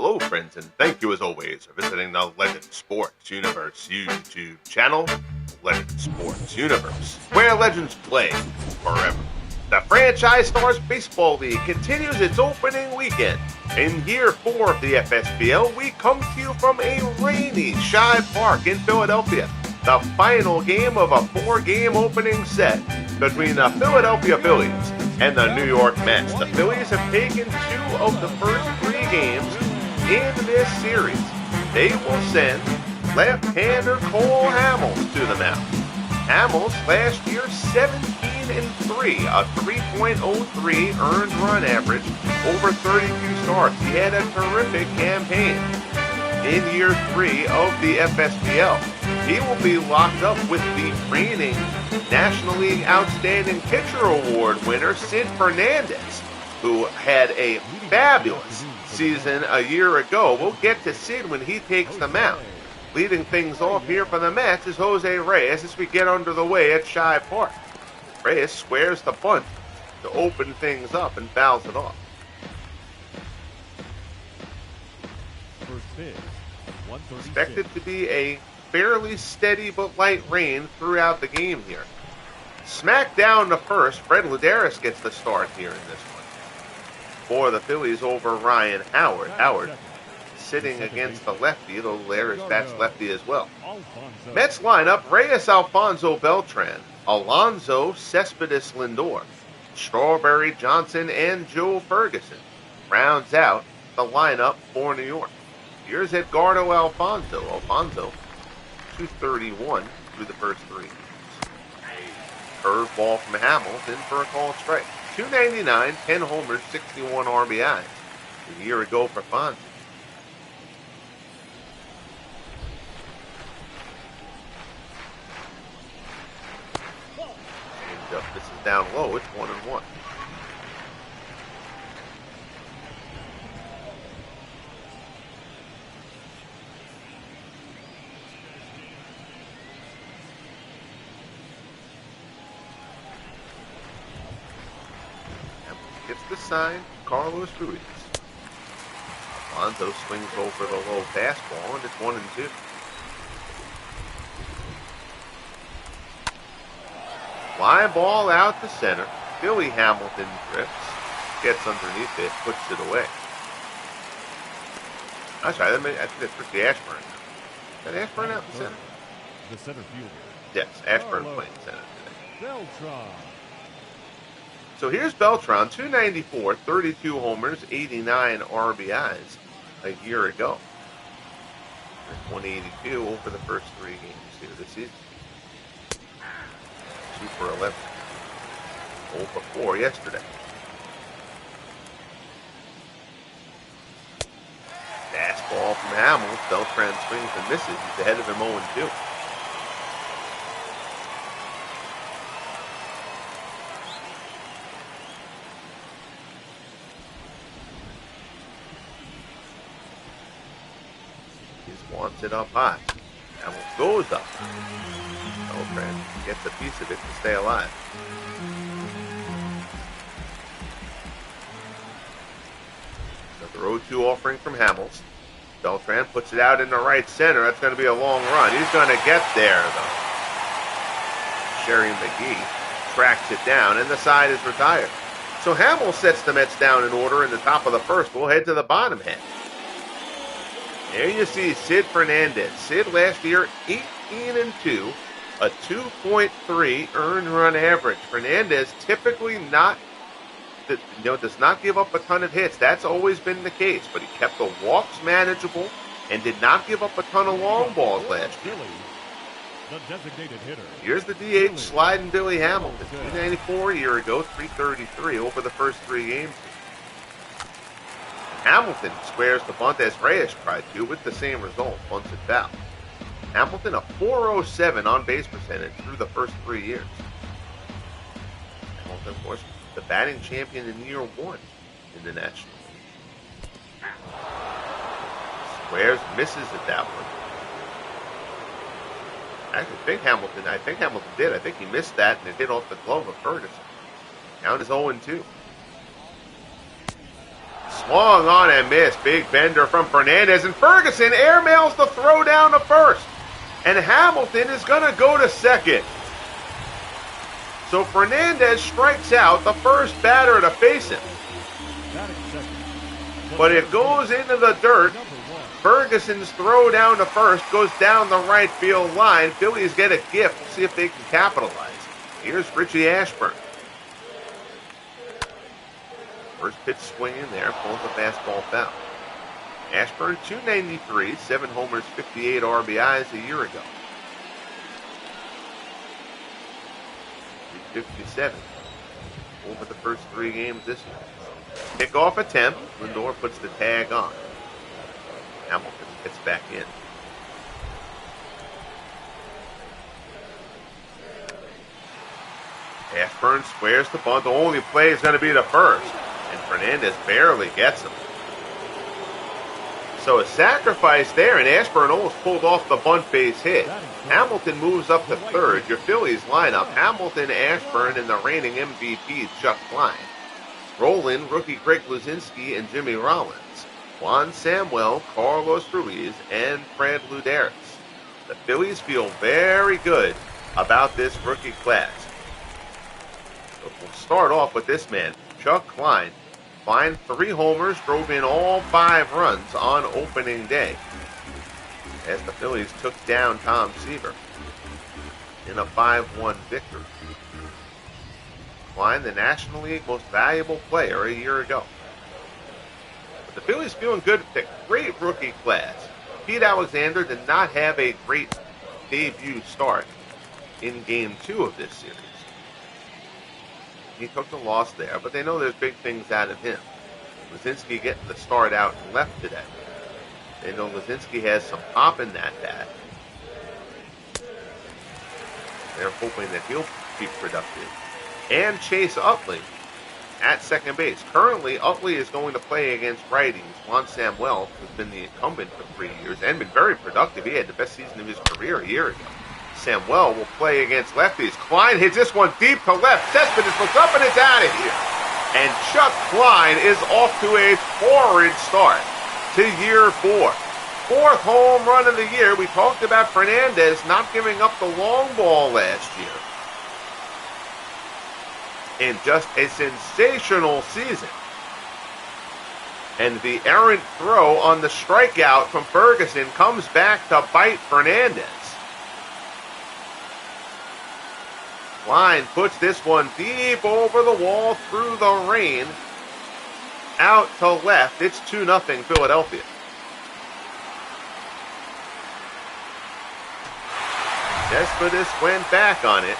Hello, friends, and thank you as always for visiting the Legend Sports Universe YouTube channel, Legend Sports Universe, where legends play forever. The Franchise Stars Baseball League continues its opening weekend. In year 4 of the FSBL, we come to you from a rainy Shibe Park in Philadelphia. The final game of a 4-game opening set between the Philadelphia Phillies and the New York Mets. The Phillies have taken 2 of the first 3 games in this series. They will send left-hander Cole Hamels to the mound. Hamels last year 17-3, a 3.03 earned run average over 32 starts. He had a terrific campaign in year 3 of the FSBL. He will be locked up with the reigning National League Outstanding Pitcher Award winner, Sid Fernandez, who had a fabulous season a year ago. We'll get to Sid when he takes the mound. Leading things off here for the Mets is Jose Reyes as we get under the way at Shibe Park. Reyes squares the bunt to open things up and fouls it off. First pitch, 136. Expected to be a fairly steady but light rain throughout the game here. Smack down to first, Fred Ladares gets the start here in this one. For the Phillies over Ryan Howard. Howard sitting against the lefty, though Ladares bats lefty as well. Mets lineup, Reyes Alfonso Beltran, Alonso Cespedes Lindor, Strawberry Johnson, and Joe Ferguson. Rounds out the lineup for New York. Here's Edgardo Alfonso. Alfonso, 231 through the first 3 innings. Curveball from Hamels in for a called strike. 299, 10 homers, 61 RBIs. A year ago for Fonzie. Changeup, this is down low. It's 1-1. Gets the sign, Carlos Ruiz. Alonso swings over the low fastball, and it's 1-2. Fly ball out to center. Billy Hamilton drifts, gets underneath it, puts it away. I'm sorry, I think that's Ricky Ashburn. Is that Ashburn out in center? The center fielder. Yes, Ashburn playing center today. Beltran. So here's Beltran, 294, 32 homers, 89 RBIs a year ago. 182 over the first 3 games here this season. 2 for 11. 0 for 4 yesterday. Fastball from Hamels. Beltran swings and misses. He's ahead of him 0-2. Wants it up high. Hamels goes up. Beltran gets a piece of it to stay alive. Another 0-2 offering from Hamels. Beltran puts it out in the right center. That's going to be a long run. He's going to get there, though. Sherry McGee tracks it down, and the side is retired. So Hamels sets the Mets down in order in the top of the first. We'll head to the bottom half. There you see Sid Fernandez. Sid last year 18-2, a 2.3 earned run average. Fernandez typically does not give up a ton of hits. That's always been the case, but he kept the walks manageable and did not give up a ton of long balls last year. The designated hitter. Here's the DH sliding Billy Hamilton. 294 a year ago, 333 over the first 3 games. Hamilton squares the bunt as Reyes tried to with the same result, bunts it foul. Hamilton a 407 on base percentage through the first 3 years. Hamilton, of course, the batting champion in year 1 in the National League. Squares, misses at that one. I think Hamilton did. I think he missed that and it hit off the glove of Ferguson. Count is 0-2. Swung on and missed. Big bender from Fernandez, and Ferguson airmails the throw down to first. And Hamilton is going to go to second. So Fernandez strikes out the first batter to face him. But it goes into the dirt. Ferguson's throw down to first goes down the right field line. Phillies get a gift. We'll see if they can capitalize. Here's Richie Ashburn. First pitch swing in there, pulls the fastball foul. Ashburn, 293, 7 homers, 58 RBIs a year ago. 357 over the first 3 games this year. Kickoff attempt. Lindor puts the tag on. Hamilton gets back in. Ashburn squares the bunt. The only play is going to be the first. And Fernandez barely gets him. So a sacrifice there, and Ashburn almost pulled off the bunt base hit. Hamilton moves up to third. Your Phillies lineup: Hamilton, Ashburn, and the reigning MVP Chuck Klein. Roll-in rookie Greg Luzinski and Jimmy Rollins. Juan Samuel, Carlos Ruiz, and Fred Luderis. The Phillies feel very good about this rookie class. So we'll start off with this man, Chuck Klein. Klein, 3 homers, drove in all 5 runs on opening day, as the Phillies took down Tom Seaver in a 5-1 victory. Klein, the National League most valuable player a year ago. But the Phillies feeling good with a great rookie class. Pete Alexander did not have a great debut start in Game 2 of this series. He took the loss there, but they know there's big things out of him. Luzinski getting the start out and left today. They know Luzinski has some pop in that bat. They're hoping that he'll be productive. And Chase Utley at second base. Currently, Utley is going to play against righties. Juan Samuel has been the incumbent for 3 years and been very productive. He had the best season of his career a year ago. Samuel will play against lefties. Klein hits this one deep to left. Cespedes looks up and it's out of here. And Chuck Klein is off to a torrid start to year 4. 4th home run of the year. We talked about Fernandez not giving up the long ball last year. In just a sensational season. And the errant throw on the strikeout from Ferguson comes back to bite Fernandez. Klein puts this one deep over the wall through the rain. Out to left. It's 2-0 Philadelphia. Cespedes went back on it.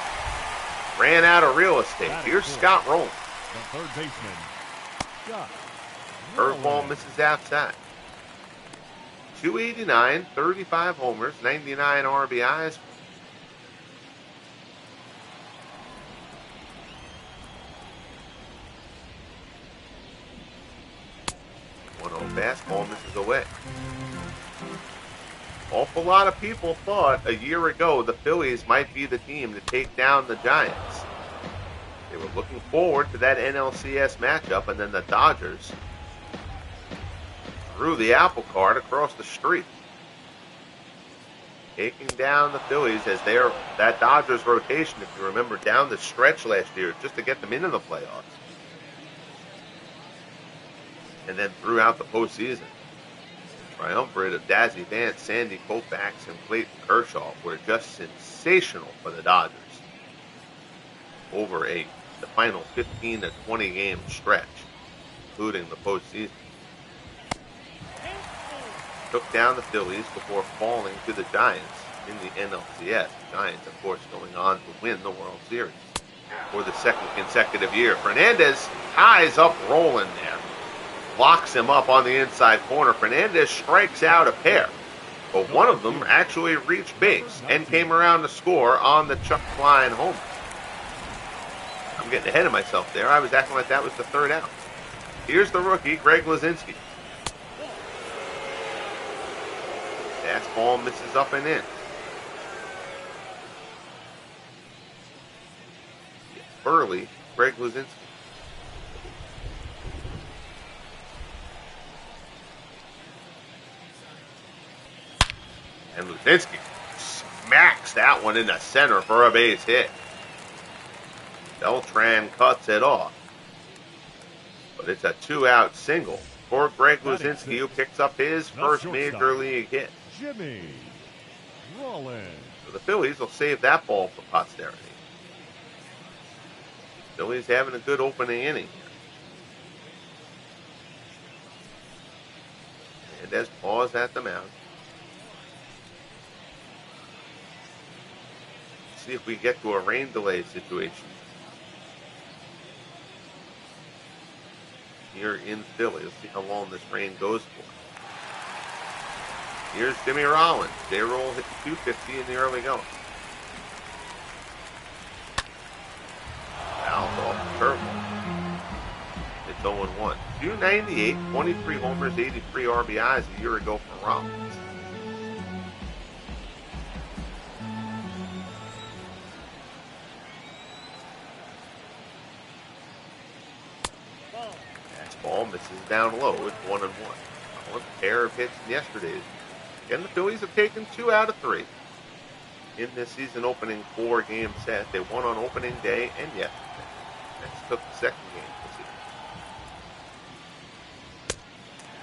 Ran out of real estate. Here's Scott Rowland. The third baseman, Scott Curveball misses outside. 289, 35 homers, 99 RBIs. Fastball misses away. Awful lot of people thought a year ago the Phillies might be the team to take down the Giants. They were looking forward to that NLCS matchup, and then the Dodgers threw the apple cart across the street, taking down the Phillies as that Dodgers rotation, if you remember, down the stretch last year just to get them into the playoffs. And then throughout the postseason, triumvirate of Dazzy Vance, Sandy Koufax, and Clayton Kershaw were just sensational for the Dodgers over the final 15 to 20 game stretch, including the postseason. Took down the Phillies before falling to the Giants in the NLDS. The Giants, of course, going on to win the World Series for the 2nd consecutive year. Fernandez ties up Roland there. Locks him up on the inside corner. Fernandez strikes out a pair, but one of them actually reached base and came around to score on the Chuck Klein homer. I'm getting ahead of myself there. I was acting like that was the 3rd out. Here's the rookie, Greg Luzinski. Fastball misses up and in. Burley, Greg Luzinski. And Luzinski smacks that one into center for a base hit. Beltran cuts it off. But it's a 2-out single for Greg Luzinski, who picks up his first major league hit. Jimmy Rollins. So the Phillies will save that ball for posterity. Phillies having a good opening inning here. Fernandez paws at the mound. See if we get to a rain delay situation here in Philly. Let's see how long this rain goes for. Here's Jimmy Rollins. J-roll hit 250 in the early going. Fouled off the curveball. It's 0-1. 298, 23 homers, 83 RBIs a year ago for Rollins. Ball misses down low. It's 1-1. One pair of hits in yesterday's. Again, the Phillies have taken 2 out of 3 in this season opening 4-game set. They won on opening day and yesterday. Next took the second game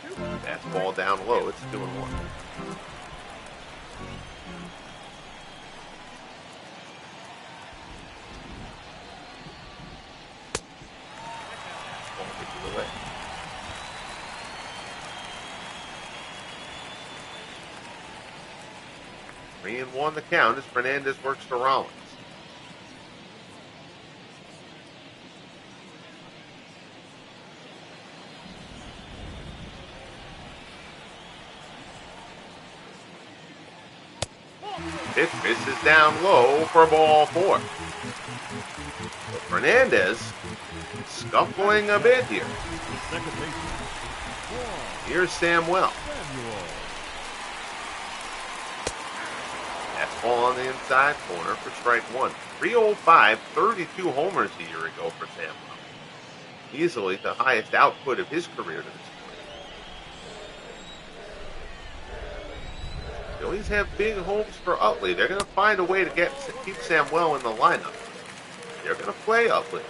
this season. Fastball down low. It's 2-1. Fastball away. 3-1 the count as Fernandez works to Rollins. Pitch misses down low for ball 4. So Fernandez scuffling a bit here. Here's Samuel. Ball on the inside corner for strike 1. 305, 32 homers a year ago for Samuel. Easily the highest output of his career to this point. Phillies have big hopes for Utley. They're going to find a way to keep Samuel in the lineup. They're going to play Utley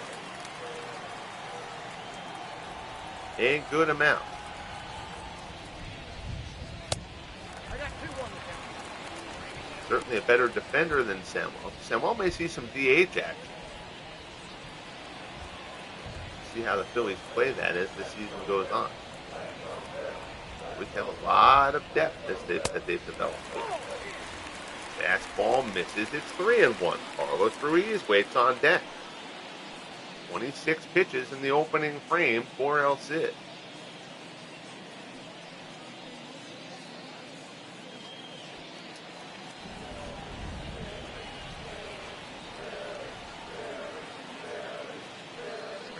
a good amount. Certainly a better defender than Samuel. Samuel may see some DH action. See how the Phillies play that as the season goes on. We have a lot of depth that they've developed. Fastball misses. It's 3-1. Carlos Ruiz waits on deck. 26 pitches in the opening frame for El Cid.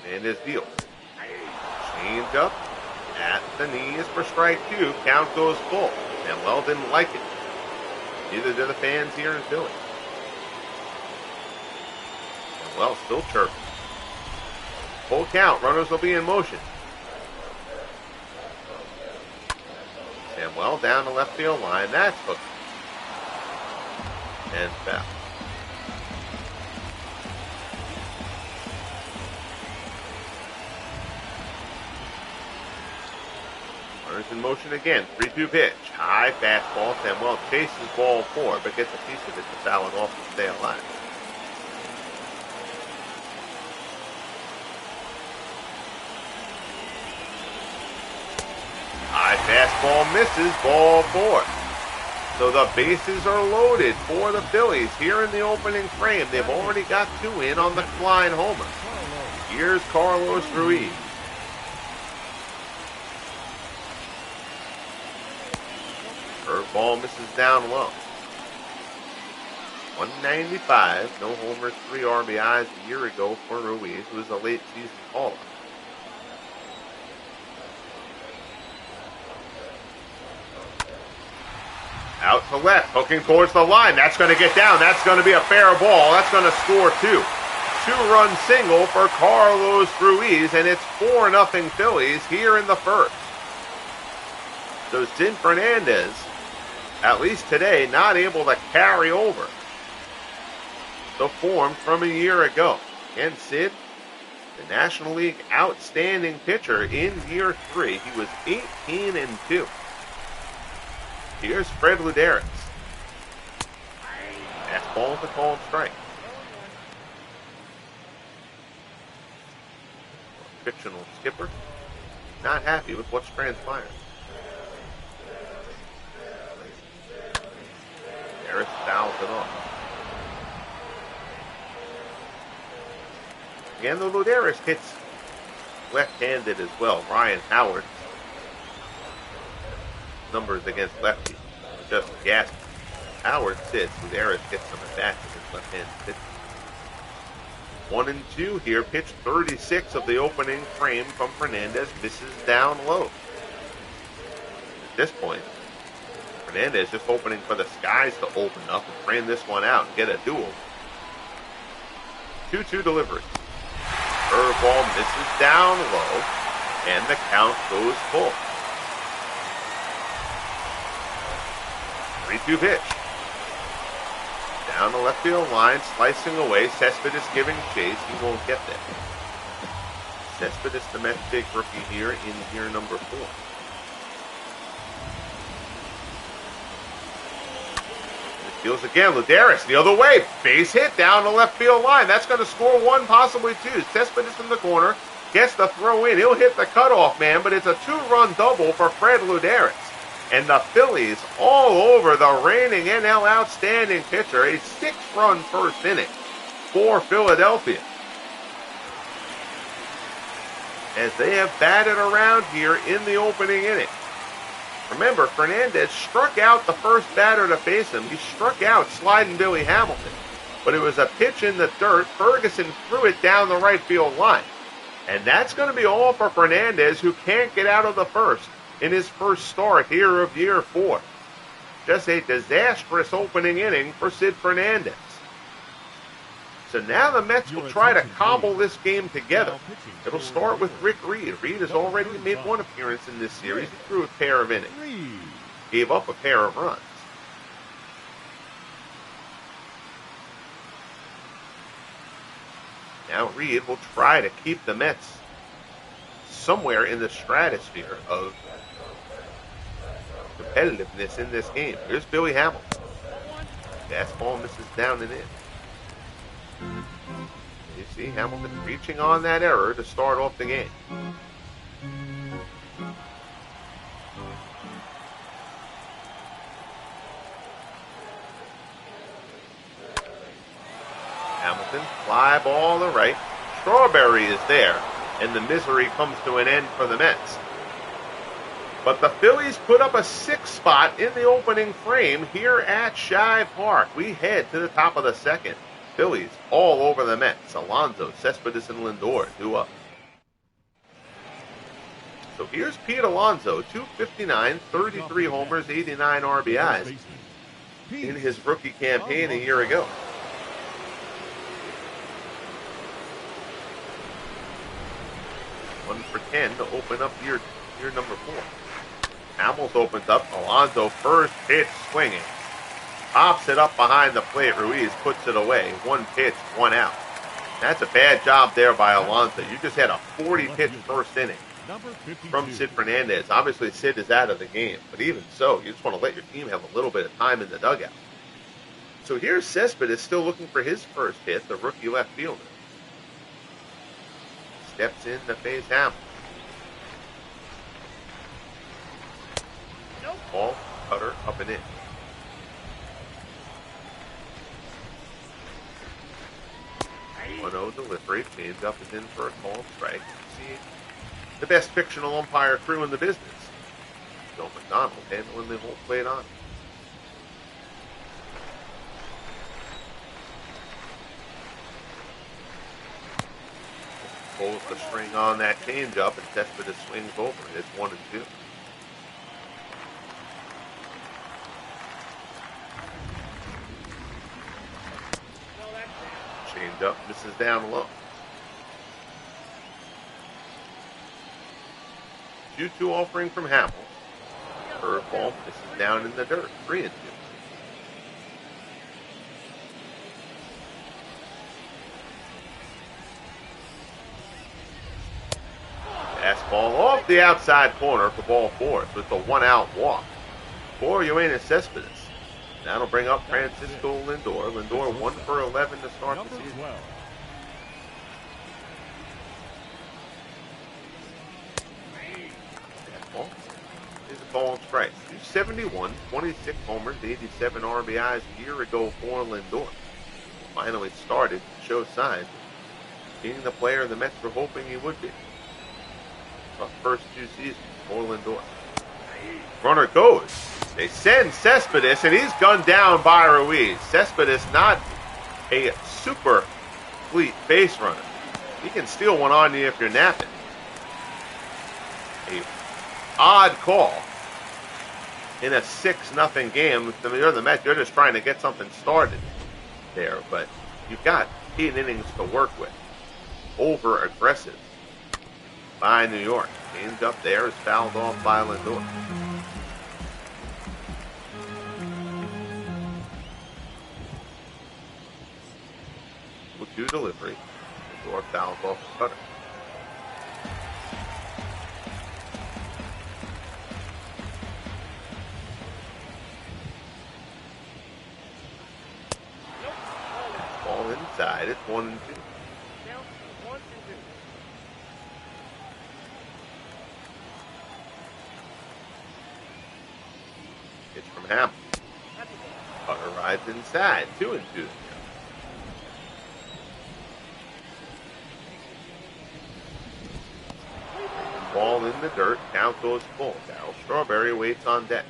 Fernandez deals. Change up at the knees for strike 2. Count goes full. Samuel didn't like it. Neither do the fans here in Philly. Samuel still chirping. Full count. Runners will be in motion. Samuel down the left field line. That's hooked. And foul. Runners in motion again. 3-2 pitch. High fastball. Samuel chases ball 4, but gets a piece of it to foul it off and stay alive. High fastball misses. Ball 4. So the bases are loaded for the Phillies here in the opening frame. They've already got 2 in on the Klein homer. Here's Carlos Ruiz. Curveball misses down low. 195, no homers, 3 RBIs a year ago for Ruiz, who was a late season call-up. Out to left, hooking towards the line. That's going to get down. That's going to be a fair ball. That's going to score 2. 2-run single for Carlos Ruiz, and it's 4-0 Phillies here in the first. So Sid Fernandez at least today, not able to carry over the form from a year ago. And Sid, the National League outstanding pitcher in year 3. He was 18-2. Here's Fred Luderis. Fastball with a called strike. Fictional skipper, not happy with what's transpired. Harris fouls it off. And the Luderis hits left-handed as well. Ryan Howard numbers against lefties just ghastly. Howard sits. Luderis gets some at bats against left-handed pitching. 1-2 here. Pitch 36 of the opening frame from Fernandez. Misses down low. At this point, Fernandez just opening for the skies to open up and frame this one out and get a duel. 2-2 delivery. Curveball misses down low, and the count goes full. 3-2 pitch. Down the left field line, slicing away. Cespedes giving chase. He won't get there. Cespedes, the Mets big rookie here in year number 4. Deals again. Luderis the other way. Base hit down the left field line. That's going to score 1, possibly 2. Cespedes in the corner. Gets the throw in. He'll hit the cutoff man, but it's a 2-run double for Fred Luderis. And the Phillies all over the reigning NL outstanding pitcher. A 6-run first inning for Philadelphia, as they have batted around here in the opening inning. Remember, Fernandez struck out the first batter to face him. He struck out sliding Billy Hamilton. But it was a pitch in the dirt. Ferguson threw it down the right field line. And that's going to be all for Fernandez, who can't get out of the first in his first start here of year 4. Just a disastrous opening inning for Sid Fernandez. So now the Mets will try to cobble this game together. It'll start with Rick Reed. Reed has already made 1 appearance in this series. He threw a pair of innings. Gave up a pair of runs. Now Reed will try to keep the Mets somewhere in the stratosphere of competitiveness in this game. Here's Billy Hamilton. Fastball misses down and in. You see Hamilton reaching on that error to start off the game. Hamilton, fly ball to right. Strawberry is there, and the misery comes to an end for the Mets. But the Phillies put up a 6 spot in the opening frame here at Shibe Park. We head to the top of the second. Phillies all over the Mets. Alonso, Cespedes, and Lindor 2 up. So here's Pete Alonso, 259, 33 homers, 89 RBIs in his rookie campaign a year ago. One for 10 to open up year number 4. Hamels opens up. Alonso first pitch swinging. Pops it up behind the plate. Ruiz puts it away. 1 pitch, 1 out. That's a bad job there by Alonso. You just had a 40-pitch first inning from Sid Fernandez. Obviously, Sid is out of the game. But even so, you just want to let your team have a little bit of time in the dugout. So here's Cespedes still looking for his first hit, the rookie left fielder. Steps in to face Hamels. Ball, cutter, up and in. One-0 delivery. Change up is in for a called strike. See the best fictional umpire crew in the business. Joe McDonald handling the whole plate on. Pulls the string on that change-up, and Cespedes swings over. It's 1-2. Change-up misses down low. 2-2 offering from Hamels. Curveball. This is down in the dirt. 3-2. Fastball off the outside corner for ball 4 with the 1-out walk for Yoenis Cespedes. That'll bring up Francisco Lindor. Lindor 1 for 11 to start the season. Fastball is a ball and strike. 271, 26 homers, 87 RBIs a year ago for Lindor. Finally started to show signs of being the player the Mets were hoping he would be. The first 2 seasons for Lindor. Runner goes. They send Cespedes, and he's gunned down by Ruiz. Cespedes not a super fleet base runner. He can steal one on you if you're napping. A odd call in a 6-0 game. If you're the Mets, you're just trying to get something started there, but you've got 8 innings to work with. Over aggressive by New York. Change up there is fouled off by Lindor. With 2 delivery, Lindor fouls off the cutter. Ball inside. It's 1-2. It's from Hamels. Cutter rides inside. 2-2. Ball in the dirt. Count goes full. Darryl Strawberry waits on deck.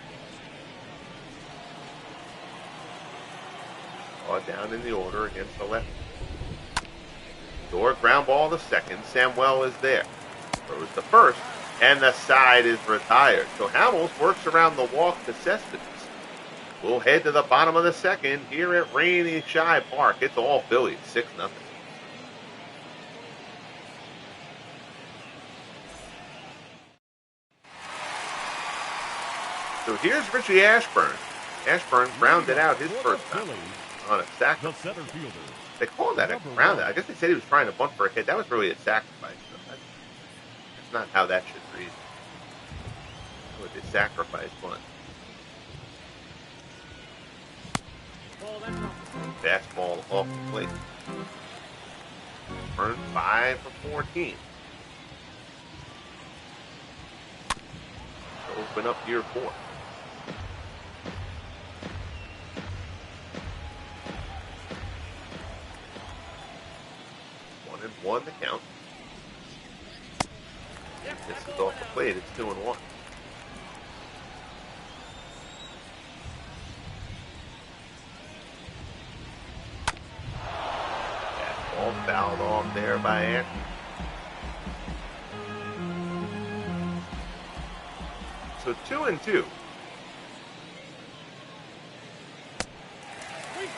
Down in the order against the left. Door ground ball to second. Samuel is there. Throws the first, and the side is retired. So Hamels works around the walk to Cespedes. We'll head to the bottom of the second here at rainy Shibe Park. It's all Phillies, 6-0. So here's Richie Ashburn. Ashburn grounded out his first time on a sacrifice. They call that a ground out. I guess they said he was trying to bunt for a hit. That was really a sacrifice. That's not how that should read. It was a sacrifice bunt. Fastball off the plate. Burn 5 for 14. Open up year 4. 1-1 the count. This is off the plate. It's 2-1. Ball fouled off there by Anthony. So 2-2.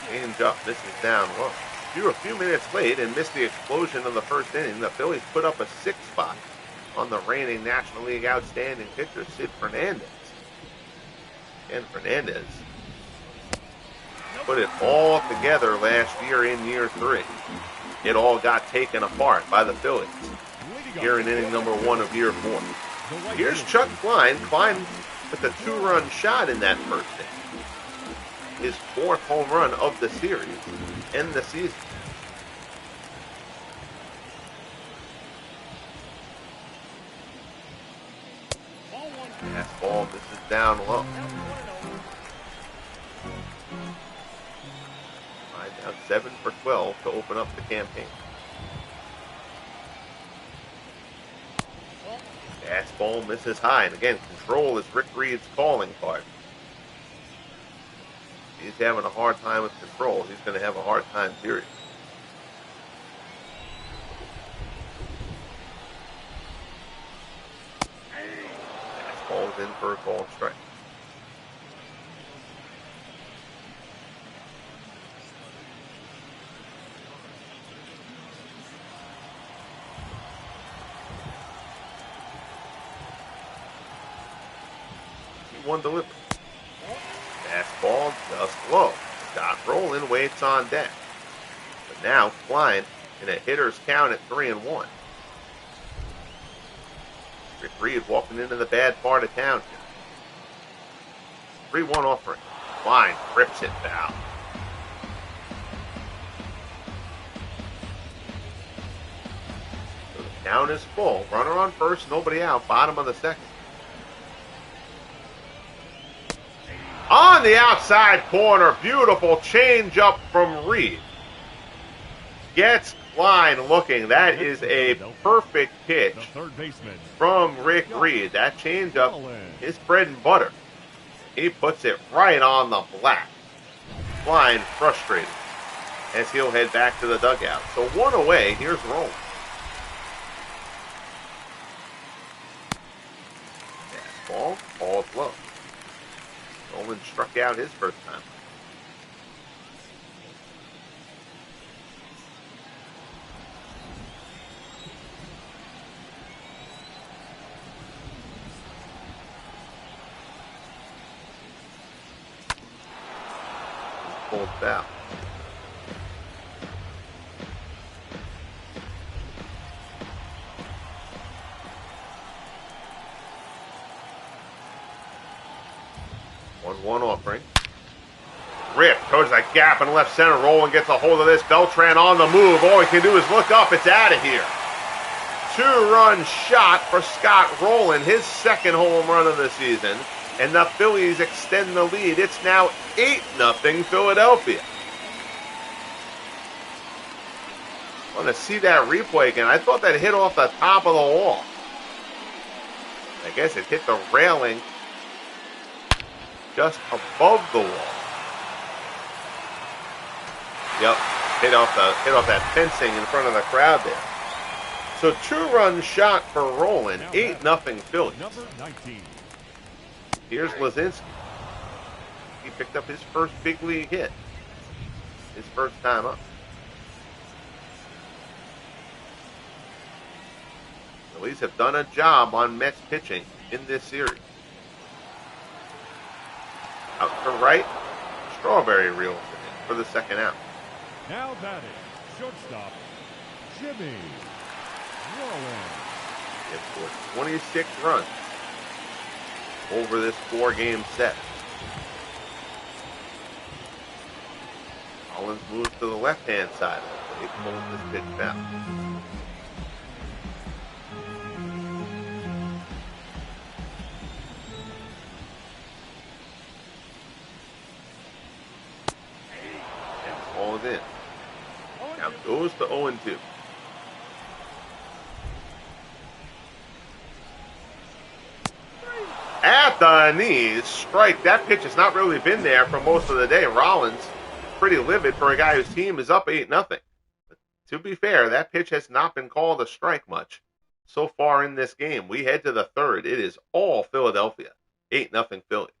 Change up. This is down low. You were a few minutes late and missed the explosion of the first inning. The Phillies put up a 6 spot on the reigning National League outstanding pitcher, Sid Fernandez. And Fernandez put it all together last year in year 3. It all got taken apart by the Phillies here in inning number 1 of year 4. Here's Chuck Klein. Klein with a 2-run shot in that first inning. His 4th home run of the series and the season. Fastball, this is down low. Now 7 for 12 to open up the campaign. Fastball misses high, and again, control is Rick Reed's calling card. He's having a hard time with control. He's going to have a hard time, period. Fastball is in for a call strike. 1-1 delivery. Fastball just low. Scott Rowland waits on deck. But now Klein in a hitter's count at 3-1. Rick Reed walking into the bad part of town here. 3-1 offering. Klein rips it foul. So the count is full. Runner on first, nobody out. Bottom of the second. On the outside corner, beautiful changeup from Reed. Gets Klein looking. That is a perfect pitch from Rick Reed. That changeup, his bread and butter. He puts it right on the black. Klein frustrated as he'll head back to the dugout. So 1 away. Here's Rowland. Fastball, called low. Rowland struck out his first time. Pulled foul. One offering. Rip towards that gap in left center. Rowland gets a hold of this. Beltran on the move. All he can do is look up. It's out of here. 2-run shot for Scott Rowland, his second home run of the season. And the Phillies extend the lead. It's now 8-0 Philadelphia. I want to see that replay again. I thought that hit off the top of the wall. I guess it hit the railing just above the wall. Yep, hit off that fencing in front of the crowd there. So 2-run shot for Rowland, 8-0 Phillies. Number 19. Here's Lazinski. He picked up his first big league hit. His first time up. The Phillies have done a job on Mets pitching in this series. Out to right, Strawberry reels it in for the second out. Now batting, shortstop, Jimmy Rollins. He has scored 26 runs over this 4-game set. Rollins moves to the left-hand side of the plate, pulls this pitch back. Ball is in. Now goes to 0-2. At the knees, strike. That pitch has not really been there for most of the day. Rollins, pretty livid for a guy whose team is up 8-0. But to be fair, that pitch has not been called a strike much so far in this game. We head to the third. It is all Philadelphia. 8-0 Phillies.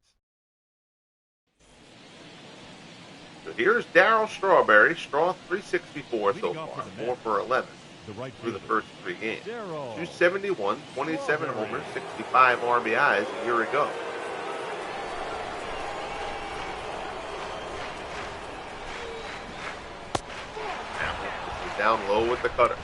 So here's Darryl Strawberry. Straw 364 so far. 4 for 11 through the first 3 games. 271, 27 homers, 65 RBIs a year ago. Hamels is down low with the cutter.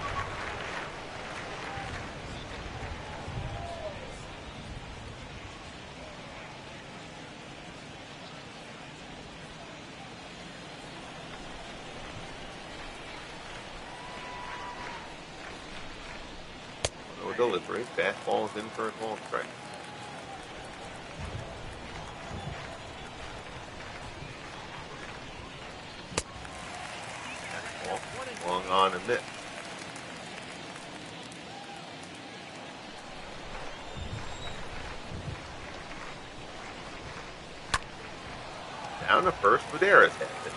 Delivery. Fastball is in for a called strike. Fastball long on and missed. Down to first, Buderus has it.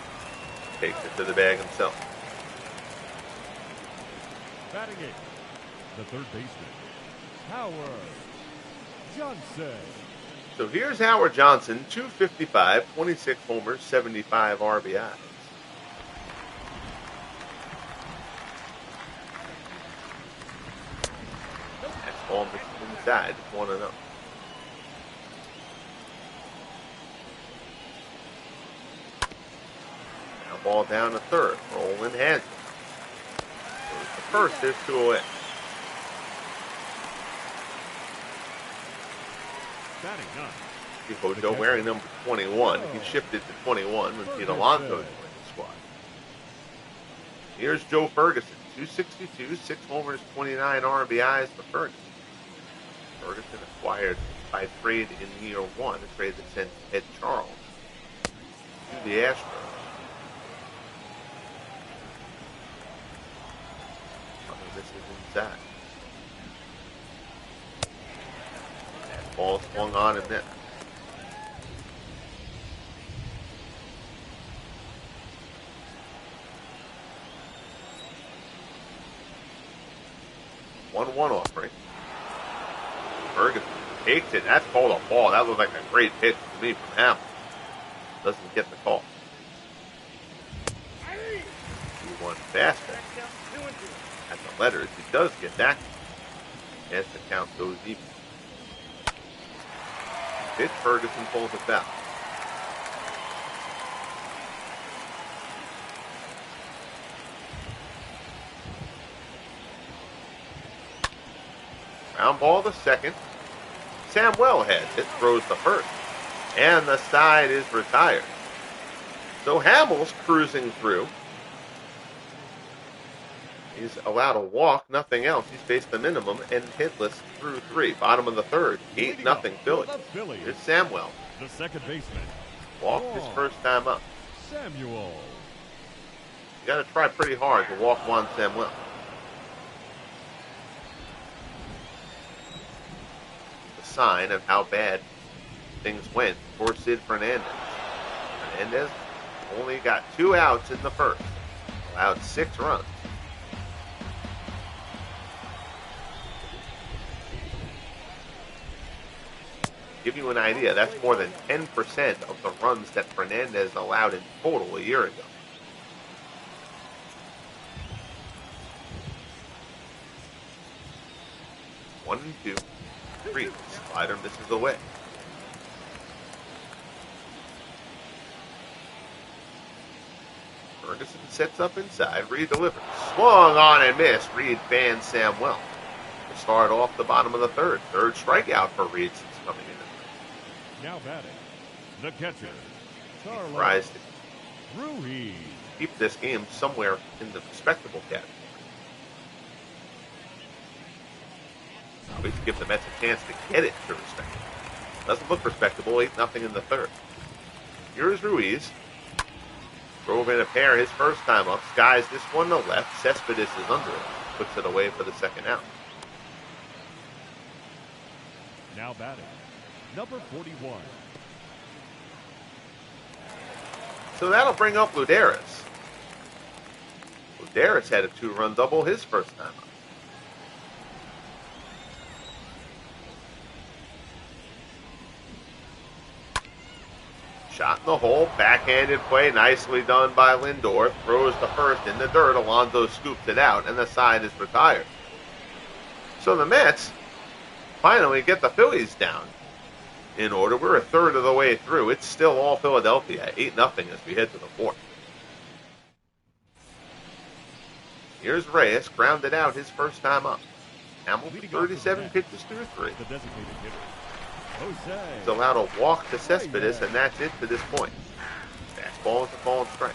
Takes it to the bag himself. Batting it, the third baseman, Howard Johnson. So here's Howard Johnson, 255, 26 homers, 75 RBIs. Fastball mixed inside, 1-0. ball down to third. Roland has it. Goes to first. There's 2 away. Batting ninth. Hojo wearing number 21. He shifted to 21 when Pete Alonso joined the squad. Here's Joe Ferguson. 262, 6 homers, 29 RBIs for Ferguson. Ferguson acquired by trade in year 1, a trade that sent Ed Charles to the Astros. This is inside. That ball swung on and missed. One offering. Ferguson takes it. That's called a ball. That looked like a great pitch to me from Hamels. Doesn't get the call. 2-1 fastball. At the letters, he does get that. As the count goes even. Pitch, Ferguson pulls it down. Ground ball to second. Samuel has it, throws the first. And the side is retired. So Hamels cruising through. He's allowed a walk, nothing else. He's faced the minimum and hitless through 3. Bottom of the third. 8-0 Phillies. Here's Samuel. The second baseman. Walked his first time up. Samuel. You got to try pretty hard to walk Juan Samuel. Sign of how bad things went for Sid Fernandez. Fernandez only got 2 outs in the first, allowed 6 runs. Give you an idea, that's more than 10% of the runs that Fernandez allowed in total a year ago. One and 2. 3. Slider misses away. Ferguson sets up inside. Reed delivers. Swung on and missed. Reed fans Samuel to start off the bottom of the third. Third strikeout for Reed since coming in. Now batting, the catcher, He tries to Ruiz. keep this game somewhere in the respectable category. Always give the Mets a chance to get it to respectable. Doesn't look respectable. 8-0 in the third. Here's Ruiz. Drove in a pair his first time up. Skies this one to left. Cespedes is under it. Puts it away for the second out. Now batting, number 41. So that'll bring up Luderis. Luderis had a 2-run double his first time up. Shot in the hole, backhanded play, nicely done by Lindor. Throws the first in the dirt. Alonso scoops it out, and the side is retired. So the Mets finally get the Phillies down in order. We're a third of the way through. It's still all Philadelphia, 8-0 as we head to the fourth. Here's Reyes, grounded out his first time up. Hamilton, 37 pitches through 3. The designated hitter, He's allowed a walk to Cespedes, and that's it to this point. Fastball is a called strike.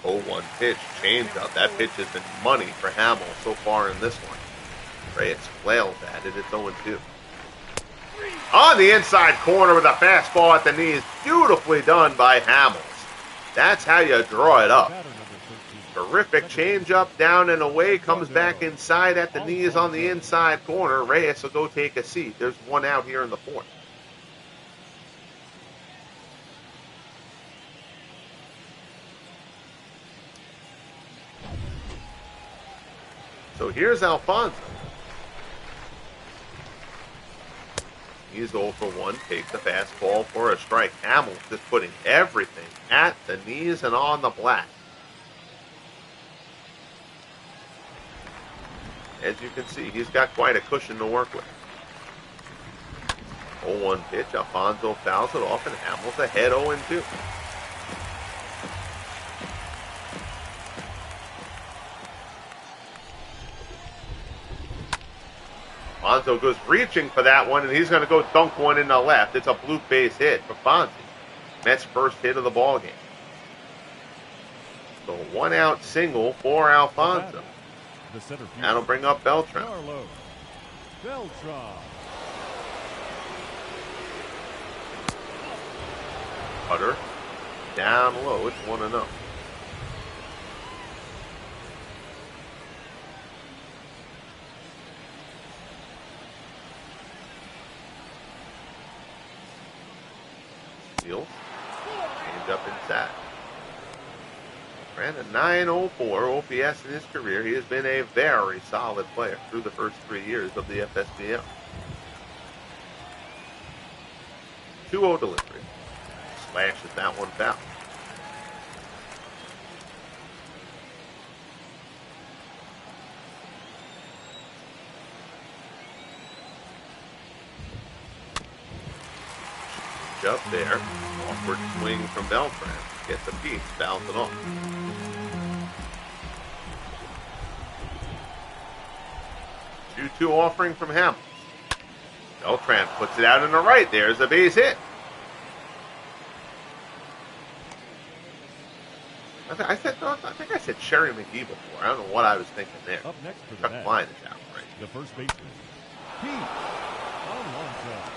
Oh, 1 pitch, change up. That pitch has been money for Hamels so far in this one. Reyes flails at it. It's 0-2. On the inside corner with a fastball at the knees. Beautifully done by Hamels. That's how you draw it up. Terrific changeup down and away. Comes back inside at the knees on the inside corner. Reyes will go take a seat. There's 1 out here in the fourth. So here's Alfonso. He's 0 for 1. Takes the fastball for a strike. Hamels just putting everything at the knees and on the black. As you can see, he's got quite a cushion to work with. 0-1 pitch. Alfonso fouls it off, and Hamels ahead 0-2. Alfonso goes reaching for that one, and he's going to go dunk one in the left. It's a blue base hit for Fonzie. Mets' first hit of the ball game. So 1-out single for Alfonso. That'll bring up Beltran. Cutter down low. It's 1-0. Steals. Change up inside. Ran a 904 OPS in his career. He has been a very solid player through the first 3 years of the FSBL. 2-0 delivery. Slashes that one foul. Up there. Awkward swing from Beltran. Gets a piece, fouls it off. 2-2 offering from Hamels. Beltran puts it out in the right. There's a base hit. I think I said Sherry McGee before. I don't know what I was thinking there. Up next for Chuck Klein is out right. The first baseman, Pete Alonso.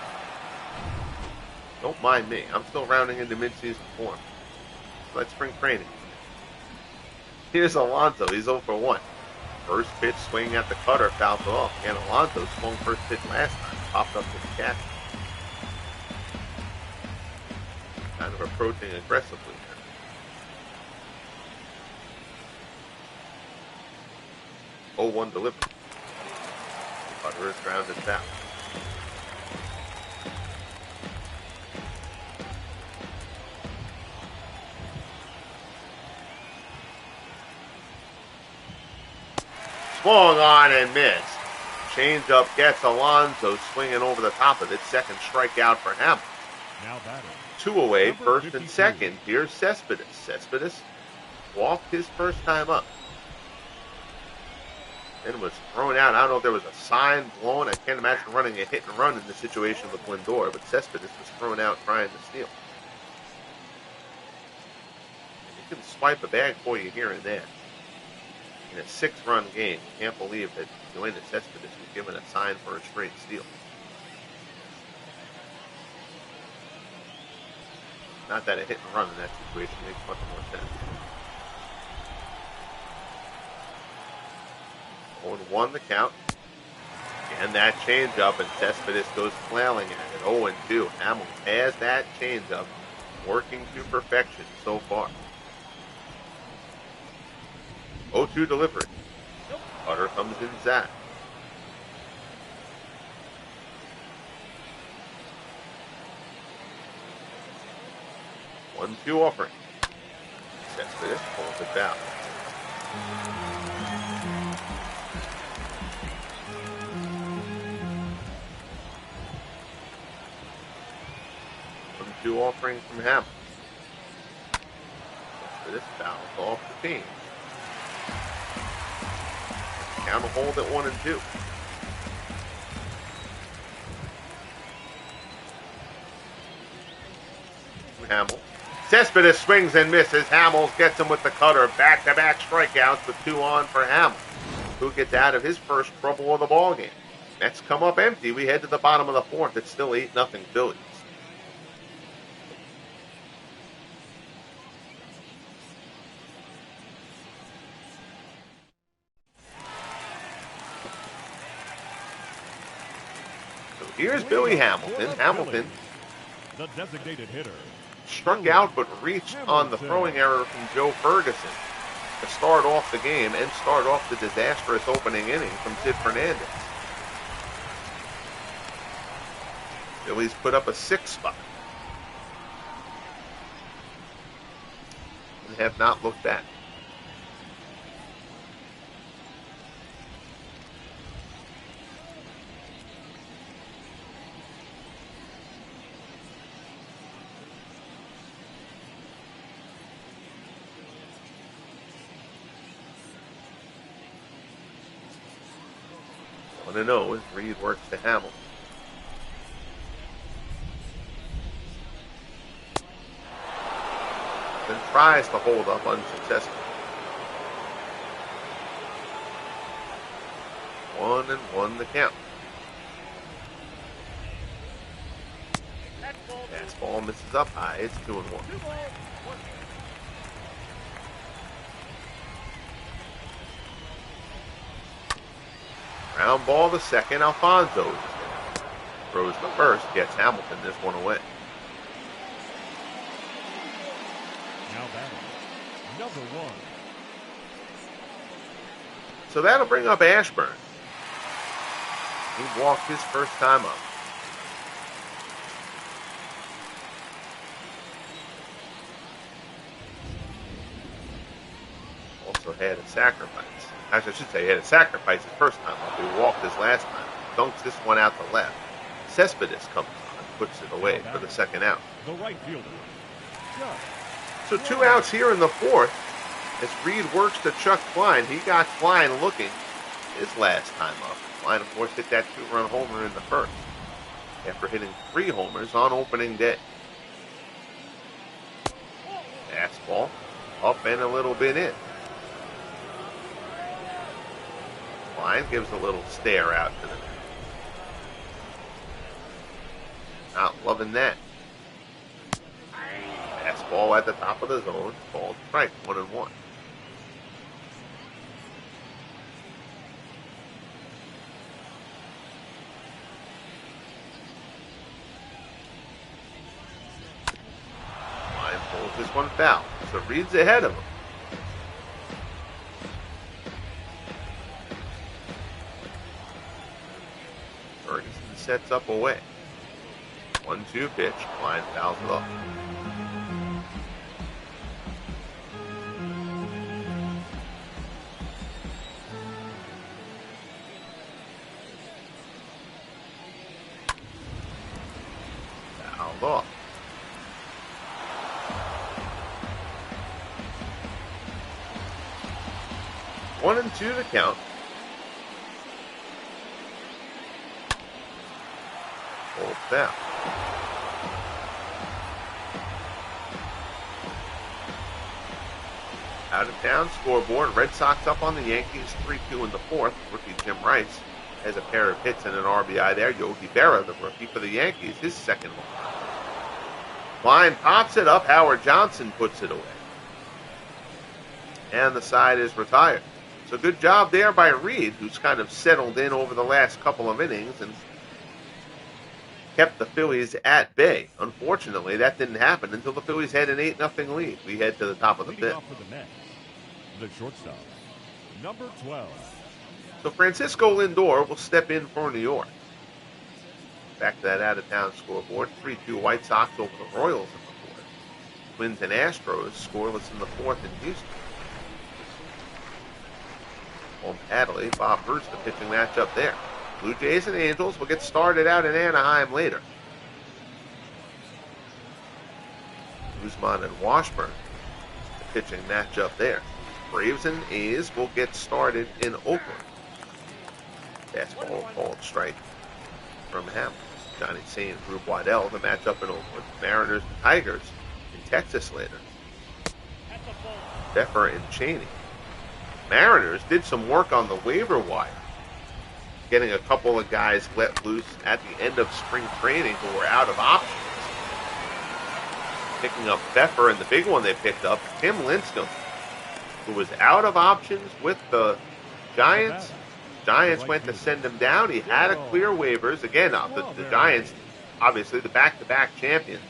Don't mind me. I'm still rounding into mid-season form. Let's spring training. Here's Alonso. He's 0 for 1. First pitch swinging at the cutter, fouls it off. Again, Alonso swung first pitch last time. Popped up to the catch. Kind of approaching aggressively here. 0-1 delivery. Cutter is grounded down. Swung on and missed. Change up gets Alonso swinging over the top of it. Second strikeout for Hamels. Now batting. 2 away, Number first 52. and second. Here's Cespedes. Cespedes walked his first time up. Then was thrown out. I don't know if there was a sign blown. I can't imagine running a hit and run in the situation with Lindor, but Cespedes was thrown out trying to steal. You can swipe a bag for you here and there. In a 6-run game, you can't believe that Yoenis Cespedes was given a sign for a straight steal. Not that a hit and run in that situation makes much more sense. 0-1 the count. And that changeup, and Cespedes goes flailing at it. 0-2. Hamels has that changeup working to perfection so far. 0-2 delivery. Cutter comes inside. One-two offering. Cespedes pulls it down. One-two offering from Hamels. Cespedes fouls off the team. Count a hold at 1-2. Hamels. Cespedes swings and misses. Hamels gets him with the cutter. Back-to-back strikeouts with 2 on for Hamels, who gets out of his first trouble of the ball game. Mets come up empty. We head to the bottom of the 4th. It's still 8-0 Phillies. Here's Billy Hamilton. Hamilton, the designated hitter, struck out but reached on the throwing error from Joe Ferguson to start off the game and start off the disastrous opening inning from Sid Fernandez. Phillies put up a 6 spot and have not looked back. One and 0 as Reed works to Hamels. Then tries to hold up unsuccessfully. 1-1 the count. Fastball misses up high. It's 2-1. Ground ball to second. Alfonso throws the first. Gets Hamilton this one away. Now batting, number 1. So that'll bring up Ashburn. He walked his first time up. Also had a sacrifice. Actually, I should say he had a sacrifice his first time up. He walked his last time. Dunks this one out to left. Cespedes comes on and puts it away for the second out. The right fielder. Chuck. So 2 outs here in the fourth as Reed works to Chuck Klein. He got Klein looking his last time up. Klein, of course, hit that 2-run homer in the first after hitting 3 homers on opening day. Fastball up and a little bit in. Klein gives a little stare out to the net. Not loving that. Fastball at the top of the zone, called strike, 1-1. Line pulls this one foul, so Reed's ahead of him. Ferguson sets up away. 1-2 pitch, Klein fouls it off. Off. One and 2 to count. Hold down. Out of town scoreboard. Red Sox up on the Yankees 3-2 in the fourth. Rookie Jim Rice has a pair of hits and an RBI there. Yogi Berra, the rookie for the Yankees, his second home run. Klein pops it up. Howard Johnson puts it away. And the side is retired. So good job there by Reed, who's kind of settled in over the last couple of innings and kept the Phillies at bay. Unfortunately, that didn't happen until the Phillies had an 8-0 lead. We head to the top of the fifth. Off for the net, the shortstop, number 12. So Francisco Lindor will step in for New York. Back to that out-of-town scoreboard. 3-2 White Sox over the Royals in the fourth. Twins and Astros scoreless in the fourth in Houston. Home Adley, Bob Bruce, the pitching matchup there. Blue Jays and Angels will get started out in Anaheim later. Koosman and Washburn, the pitching matchup there. Braves and A's will get started in Oakland. Fastball called strike from Hamels. Johnny Sain and Drew Waddell, the matchup in Oakland. Mariners and Tigers in Texas later. Pfeffer and Cheney. Mariners did some work on the waiver wire, getting a couple of guys let loose at the end of spring training who were out of options. Picking up Pfeffer, and the big one they picked up, Tim Lincecum, who was out of options with the Giants. Giants went to send him down. He had to clear waivers. Again, the Giants, obviously the back-to-back champions.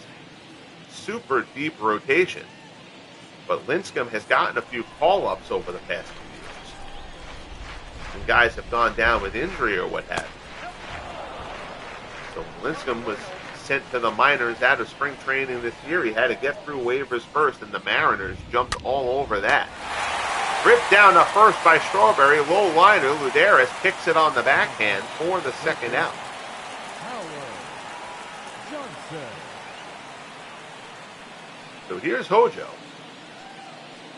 Super deep rotation. But Lincecum has gotten a few call-ups over the past few years. Some guys have gone down with injury or what have you. So Lincecum was sent to the minors out of spring training this year. He had to get through waivers first, and the Mariners jumped all over that. Ripped down to first by Strawberry. Low liner. Luderis picks it on the backhand for the second out. Johnson. So here's Hojo.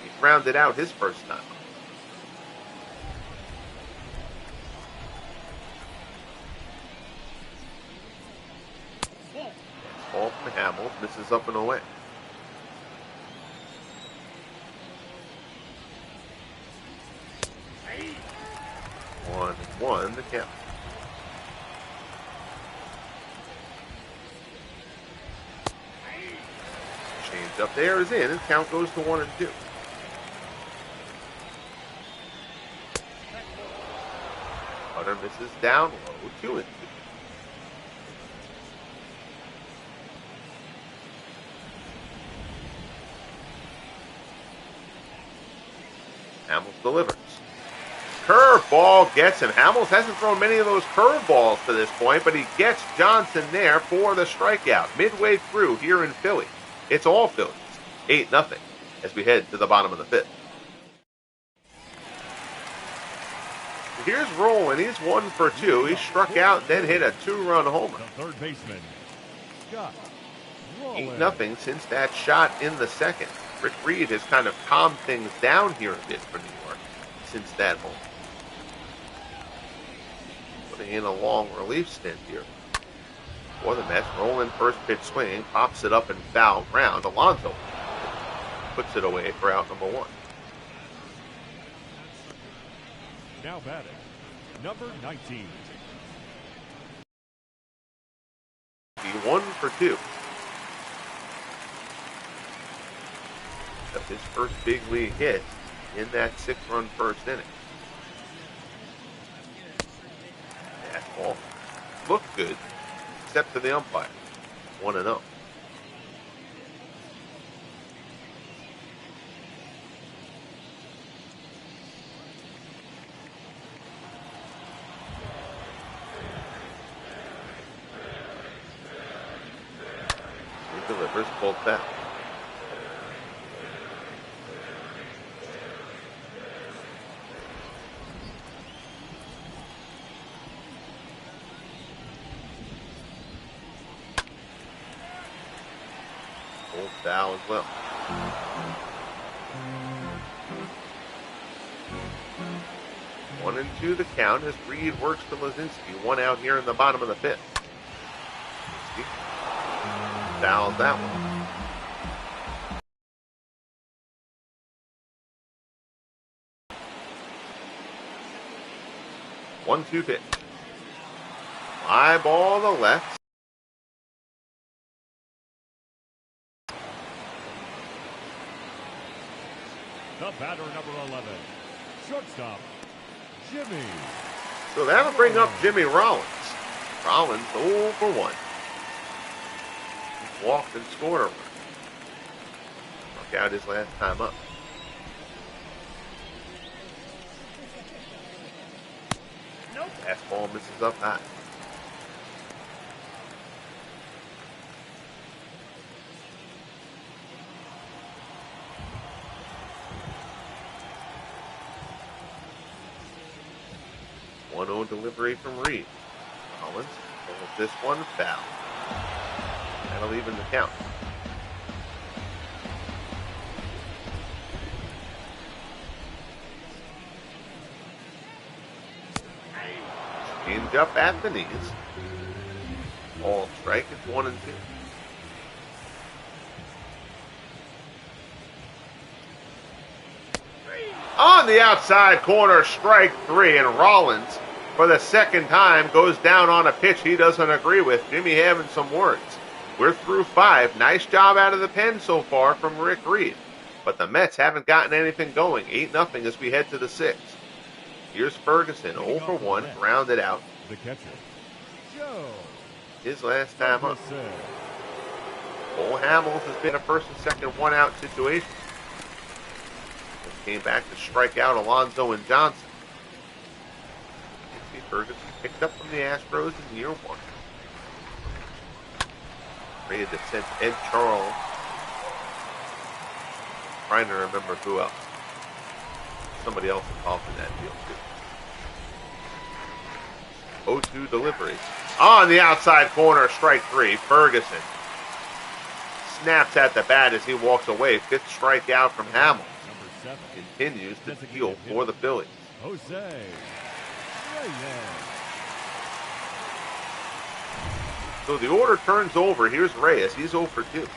He's rounded out his first time. Ball from Hamels, misses up and away. One the count. Change up there is in, and count goes to 1-2. Cutter misses down low, 2-2. Hamels delivers. Curveball gets him. Hamels hasn't thrown many of those curveballs to this point, but he gets Johnson there for the strikeout. Midway through here in Philly. It's all Phillies. 8-0 as we head to the bottom of the fifth. Here's Rowland. He's 1 for 2. He struck out and then hit a 2-run homer. The third baseman, Scott. 8-0 since that shot in the second. Rick Reed has kind of calmed things down here a bit for New York since that home. Putting in a long relief stint here for the Mets. Rowland first pitch swinging, pops it up and foul ground. Alonso puts it away for out number 1. Now batting, number 19. He 1 for 2. That's his first big league hit in that 6-run first inning. That ball looked good, except to the umpire. 1-0. He delivers, pulled back. Foul as well. One and 2 the count as Reed works to Lazinski. 1 out here in the bottom of the fifth. Fouls that one. 1-2 pitch. Fly ball to left. The batter, number 11, shortstop, Jimmy. So that'll bring up Jimmy Rollins. Rollins 0 for 1. He walked and scored a run. Struck out his last time up. Fastball misses up high. One-0 delivery from Reed. Rollins holds this one foul. That'll even the count. Change up at the knees. Ball strike. It's 1-2. On the outside corner, strike 3, and Rollins, for the second time, goes down on a pitch he doesn't agree with. Jimmy having some words. We're through 5. Nice job out of the pen so far from Rick Reed. But the Mets haven't gotten anything going. 8-0 as we head to the 6th. Here's Ferguson, 0 for 1, grounded out. The catcher, Joe. His last time up. Cole Hamels has been a first and second 1-out situation. Came back to strike out Alonso and Johnson. Ferguson picked up from the Astros in year 1. ready to send Ed Charles. Trying to remember who else. Somebody else involved in that deal too. 0-2 delivery. On the outside corner, strike three. Ferguson snaps at the bat as he walks away. Fifth strikeout from Hamels. Continues to deal for the Phillies. Jose Reyes. So the order turns over. Here's Reyes. He's 0 for 2.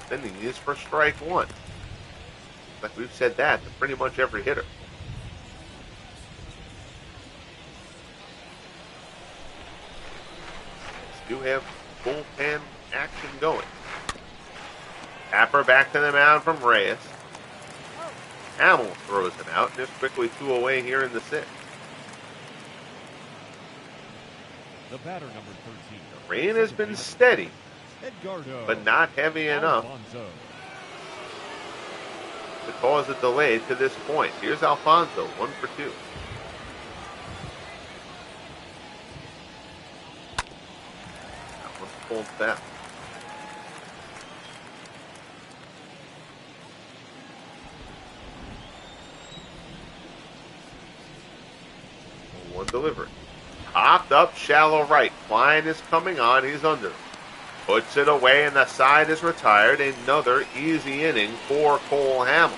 Then he is for strike one. Like we've said that to pretty much every hitter. Do have bullpen action going. Tapper back to the mound from Reyes. Hamels throws him out, and there's quickly 2 away here in the 6th. The batter, number 13. The rain has been steady, Edgardo but not heavy enough Alfonso. to cause a delay to this point. Here's Alfonso, 1 for 2. That one's pulled back. One delivery. Popped up, shallow right. Klein is coming on. He's under. Puts it away, and the side is retired. Another easy inning for Cole Hamels.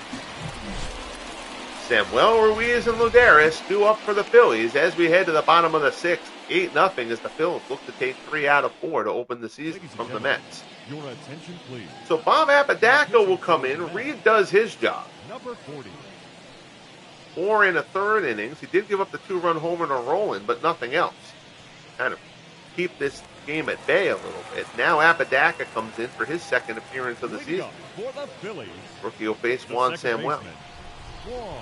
Samuel Ruiz and Luderis due up for the Phillies as we head to the bottom of the 6th. 8-0 as the Phillies look to take 3 out of 4 to open the season from the Mets. Your attention, please. So Bob Apodaca will come in. Reed does his job. Number 40. 4 in a third innings. He did give up the 2-run homer and a roll-in, but nothing else. Kind of keep this game at bay a little bit. Now Apodaca comes in for his 2nd appearance of the season. For the Phillies, Rookie will face Juan Samuel. Juan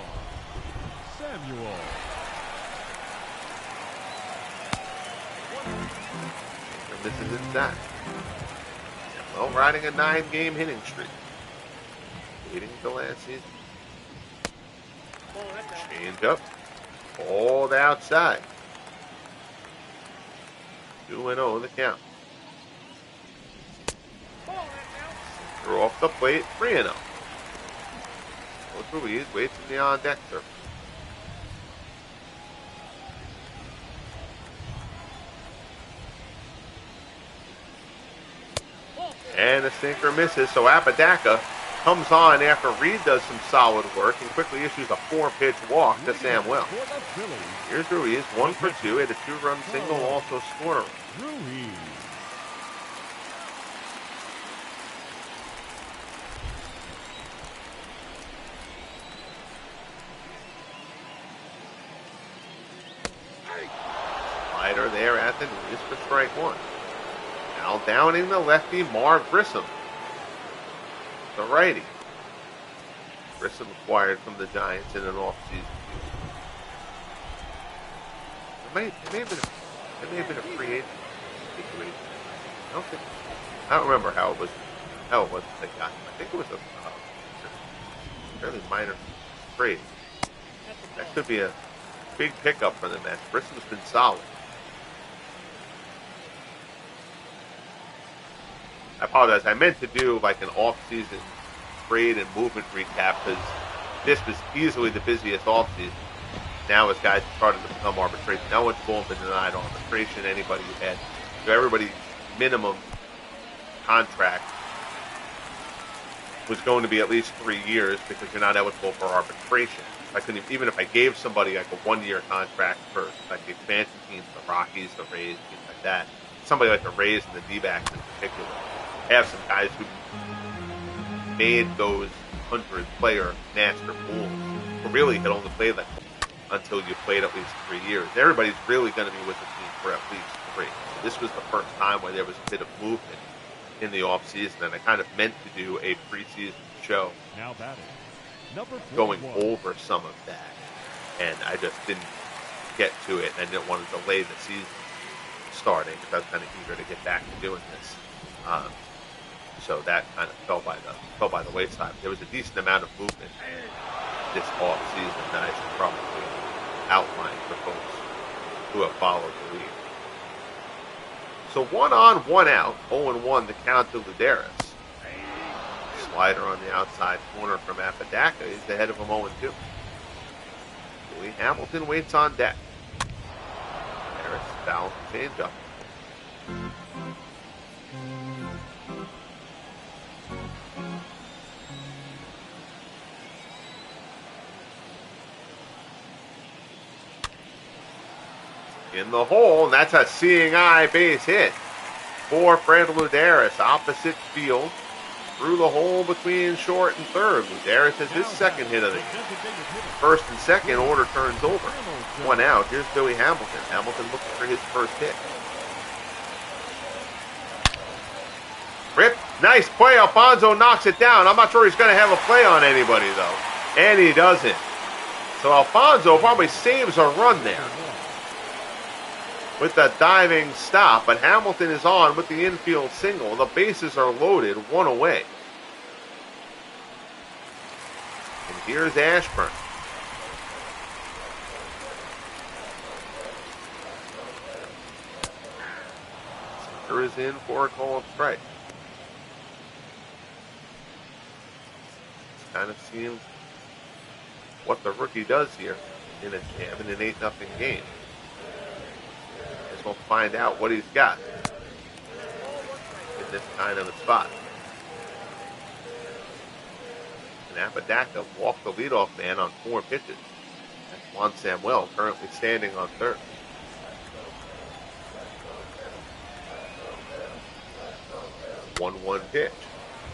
Samuel. And this is inside. Well, riding a 9-game hitting streak. Waiting until last season. Change up. Pulled outside. 2-0 the count. Throw off the plate, 3-0. Ruiz waits in the on-deck surface. And the sinker misses, so Apodaca comes on after Reed does some solid work and quickly issues a 4-pitch walk to Samuel. Here's Ruiz, 1 for 2, had a 2-run single, also scored a run. Ruiz. Slider there at the knees for strike 1. Now downing the lefty, Marv Grissom. The righty. Grissom acquired from the Giants in an off-season deal. It may have been a free agent situation. I don't remember how it was that they got him. I think it was a fairly minor trade. That could be a big pickup for the Mets. Grissom's been solid. I apologize. I meant to do like an off-season trade and movement recap because this was easily the busiest off-season. Now as guys started to become arbitration, no one's going to deny arbitration. Anybody who had, everybody's minimum contract was going to be at least 3 years because you're not eligible for arbitration. I couldn't, even if I gave somebody like a 1-year contract for like the expansion teams, the Rockies, the Rays, things like that. Somebody like the Rays and the D-backs in particular. I have some guys who made those 100-player master pools who really had only played like until you played at least 3 years. Everybody's really going to be with the team for at least 3. This was the first time where there was a bit of movement in the offseason, and I kind of meant to do a preseason show Now batting. Number 41. going over some of that, and I just didn't get to it, and I didn't want to delay the season starting because I was kind of eager to get back to doing this. So that kind of fell by the wayside. There was a decent amount of movement this off season that I should probably outline for folks who have followed the league. So 1 on, 1 out. 0-1 the count to Luderis. Slider on the outside corner from Apodaca. He's ahead of him 0-2. Billy Hamilton waits on deck. Harris fouls the changeup. In the hole, and that's a seeing eye base hit for Fred Luderis. Opposite field, through the hole between short and third. Luderis has his second hit of the game. First and second, order turns over. 1 out. Here's Billy Hamilton. Hamilton looking for his first hit. Rip, nice play. Alfonso knocks it down. I'm not sure he's going to have a play on anybody, though. And he doesn't. So Alfonso probably saves a run there with the diving stop, but Hamilton is on with the infield single. The bases are loaded, 1 away. And here's Ashburn. Sinker is in for a call of strike. Just kind of seeing what the rookie does here in an 8-0 game. We'll find out what he's got in this kind of a spot. And Apodaca walked the leadoff man on 4 pitches. That's Juan Samuel currently standing on third. One pitch.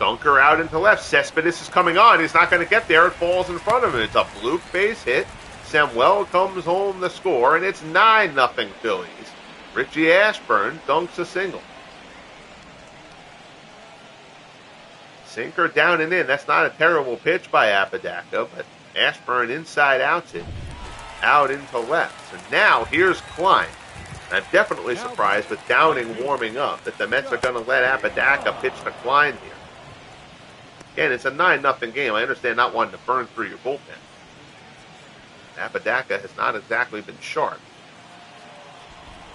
Dunker out into left. Cespedes is coming on. He's not going to get there. It falls in front of him. It's a fluke base hit. Samuel comes home the score, and it's 9-0 Phillies. Richie Ashburn dunks a single. Sinker down and in. That's not a terrible pitch by Apodaca, but Ashburn inside outs it. Out into left. So now here's Klein. I'm definitely surprised with Downing warming up that the Mets are going to let Apodaca pitch to Klein here. Again, it's a 9-0 game. I understand not wanting to burn through your bullpen. Apodaca has not exactly been sharp,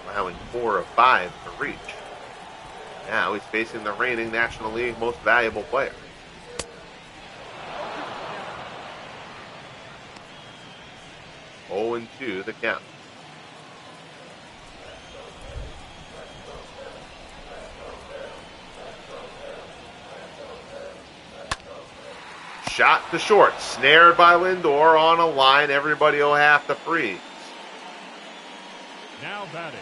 allowing 4 of 5 to reach. Now he's facing the reigning National League most valuable player. Oh, 0-2 the count. Shot to short, snared by Lindor on a line. Everybody will have to freeze. Now batting.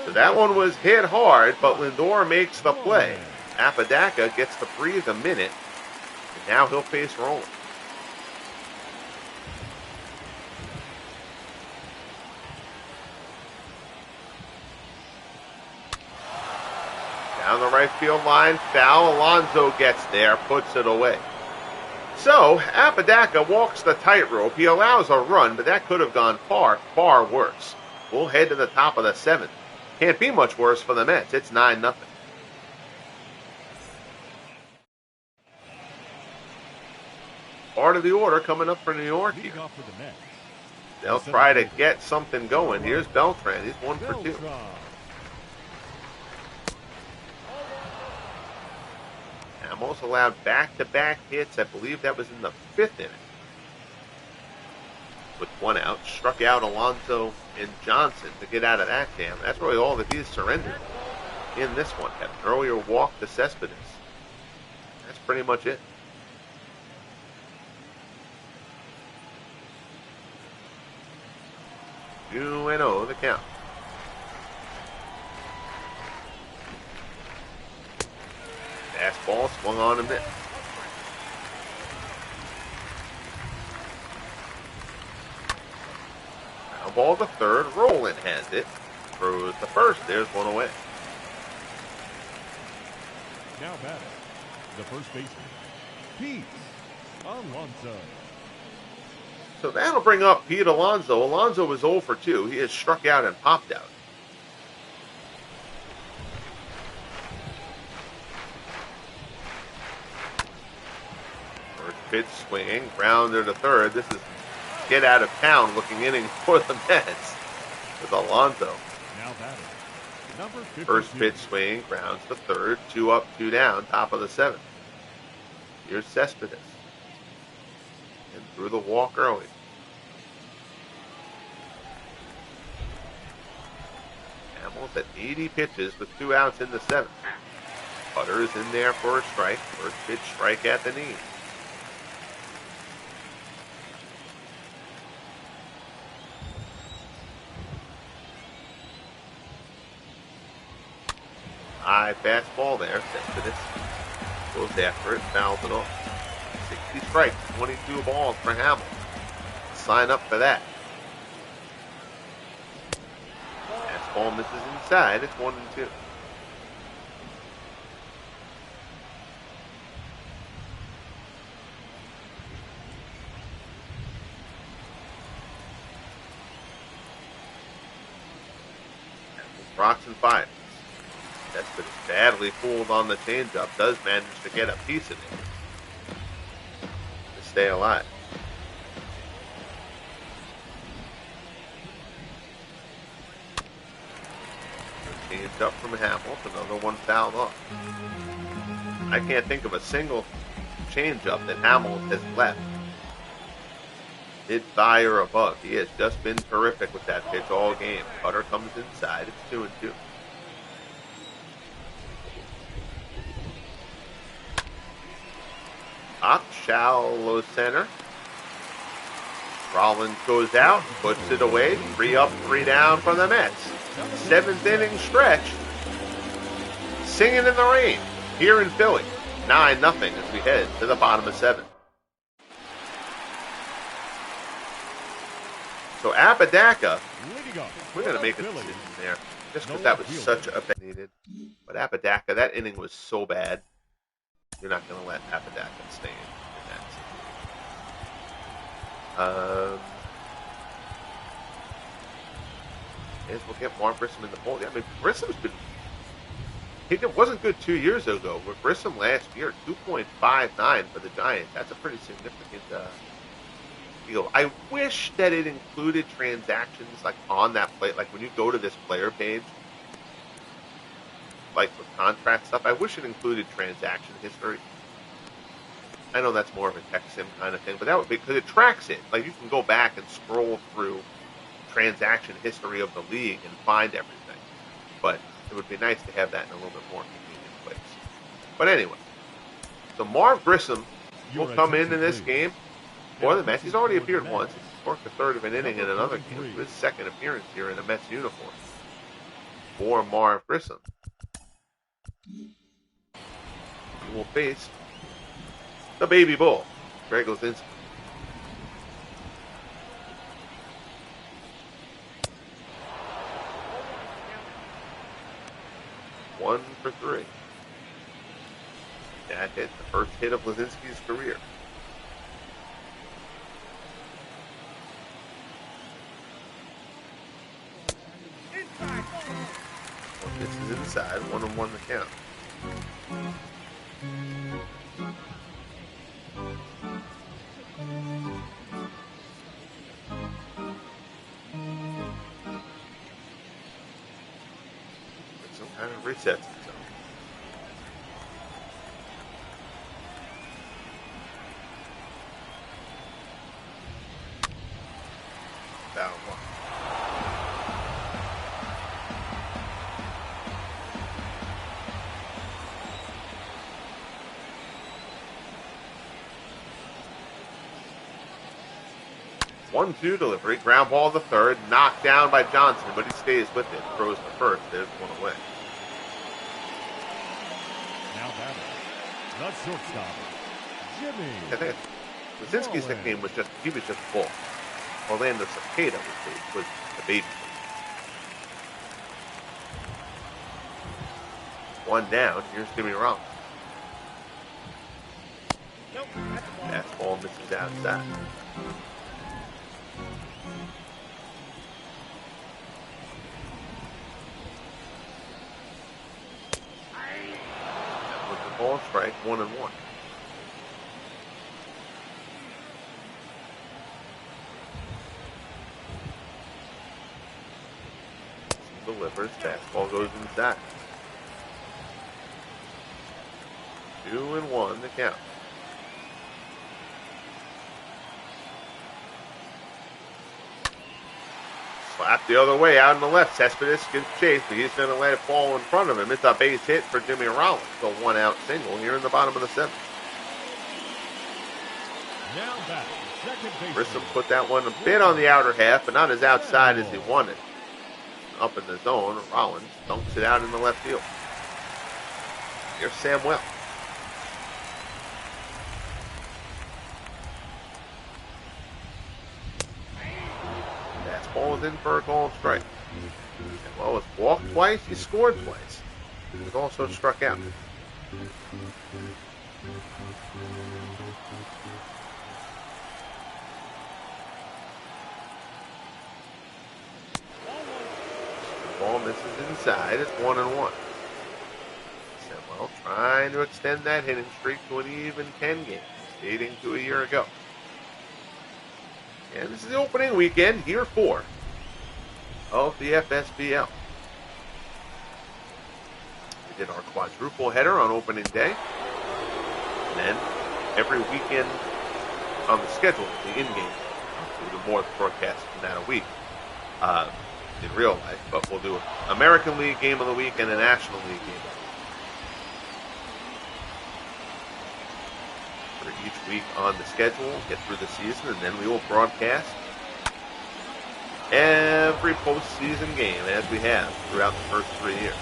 So that one was hit hard, but Lindor makes the play. Apodaca gets to breathe a minute, and now he'll face Roland. Down the right field line, foul. Alonso gets there, puts it away. So, Apodaca walks the tightrope. He allows a run, but that could have gone far, far worse. We'll head to the top of the 7th. Can't be much worse for the Mets. It's 9-0. Part of the order coming up for New York here. They'll try to get something going. Here's Beltran. He's 1 for 2. Hamels allowed back-to-back hits. I believe that was in the 5th inning. With 1 out, struck out Alonso and Johnson to get out of that jam. That's really all that he's surrendered in this one. Had an earlier walk to Cespedes. That's pretty much it. Two and 0 the count. Fastball swung on and missed. Now ball to third. Roland has it. Throws to first. There's 1 away. Now batting, the first baseman, Pete Alonso. So that'll bring up Pete Alonso. Alonso was 0 for 2. He has struck out and popped out. First pitch swinging, grounder to third. This is get out of town looking inning for the Mets with Alonso. Now batting, Number 52. First pitch swing, grounds to third, 2 up, 2 down, top of the 7th. Here's Cespedes. And threw the walk early. Hamels at 80 pitches with 2 outs in the 7th. Cutter is in there for a strike. First pitch strike at the knee. High fastball there. Cespedes goes after it, fouls it off. 60 strikes, 22 balls for Hamels. Sign up for that. Fastball misses inside. It's 1-2. Rocks and fires. Cespedes badly fooled on the changeup. Does manage to get a piece of it to stay alive. Changeup from Hamels. Another one fouled off. I can't think of a single changeup that Hamels has left mid thigh or above. He has just been terrific with that pitch all game. Cutter comes inside. It's 2-2. Up, shallow center. Rollins goes out, puts it away. 3 up, 3 down for the Mets. 7th inning stretch. Singing in the rain here in Philly. 9-0 as we head to the bottom of 7th. So Apodaca, we're going to make a decision there. Just because that was such a bad needed. But Apodaca, that inning was so bad. You're not going to let Apodaca stay in that situation. Yes, we'll get Marv Grissom in the fold. I mean, Grissom's been... He wasn't good 2 years ago. With Grissom last year, 2.59 for the Giants. That's a pretty significant deal. I wish that it included transactions like on that plate. Like when you go to this player page, like with contract stuff, I wish it included transaction history. I know that's more of a tech sim kind of thing, but that would be because it tracks it. Like you can go back and scroll through transaction history of the league and find everything. But it would be nice to have that in a little bit more convenient place. But anyway, so Marv Grissom will come in this game for the Mets. He's already appeared once. He's worked a third of an inning in another game. His second appearance here in a Mets uniform for Marv Grissom. He will face the baby bull, Greg Luzinski. One for 3. That hit the first hit of Luzinski's career. Well, this is inside, 1-1 the count. Some kind of resets himself. Foul one. One-two delivery, ground ball to third, knocked down by Johnson, but he stays with it. Throws to first. There's one away. Now batting, the shortstop, Jimmy. I think Luzinski's nickname was just Bull. Orlando Cepeda was the baby. One down. Here's Jimmy Rollins. Nope. Fastball misses outside. That was the ball strike, 1-1. Delivery. delivers. Fastball goes inside. 2-1 the count. Slap the other way out in the left. Cespedes gives chase, but he's going to let it fall in front of him. It's a base hit for Jimmy Rollins. A 1-out single here in the bottom of the 7th. Now back, second baseman. Grissom put that one a bit on the outer half, but not as outside as he wanted. Up in the zone, Rollins dunks it out in the left field. Here's Samuel. Fastball was in for a call strike. Samuel was walked twice, he scored twice. He was also struck out. Ball misses inside. It's 1-1. Samuel trying to extend that hitting streak to an even 10 games, dating to a year ago. And this is the opening weekend, year 4 of the FSBL. We did our quadruple header on opening day. And then every weekend on the schedule, the in-game, we'll do more broadcasts than that a week. In real life, but we'll do an American League game of the week and a National League game of the week. For each week on the schedule, get through the season, and then we will broadcast every postseason game as we have throughout the first 3 years.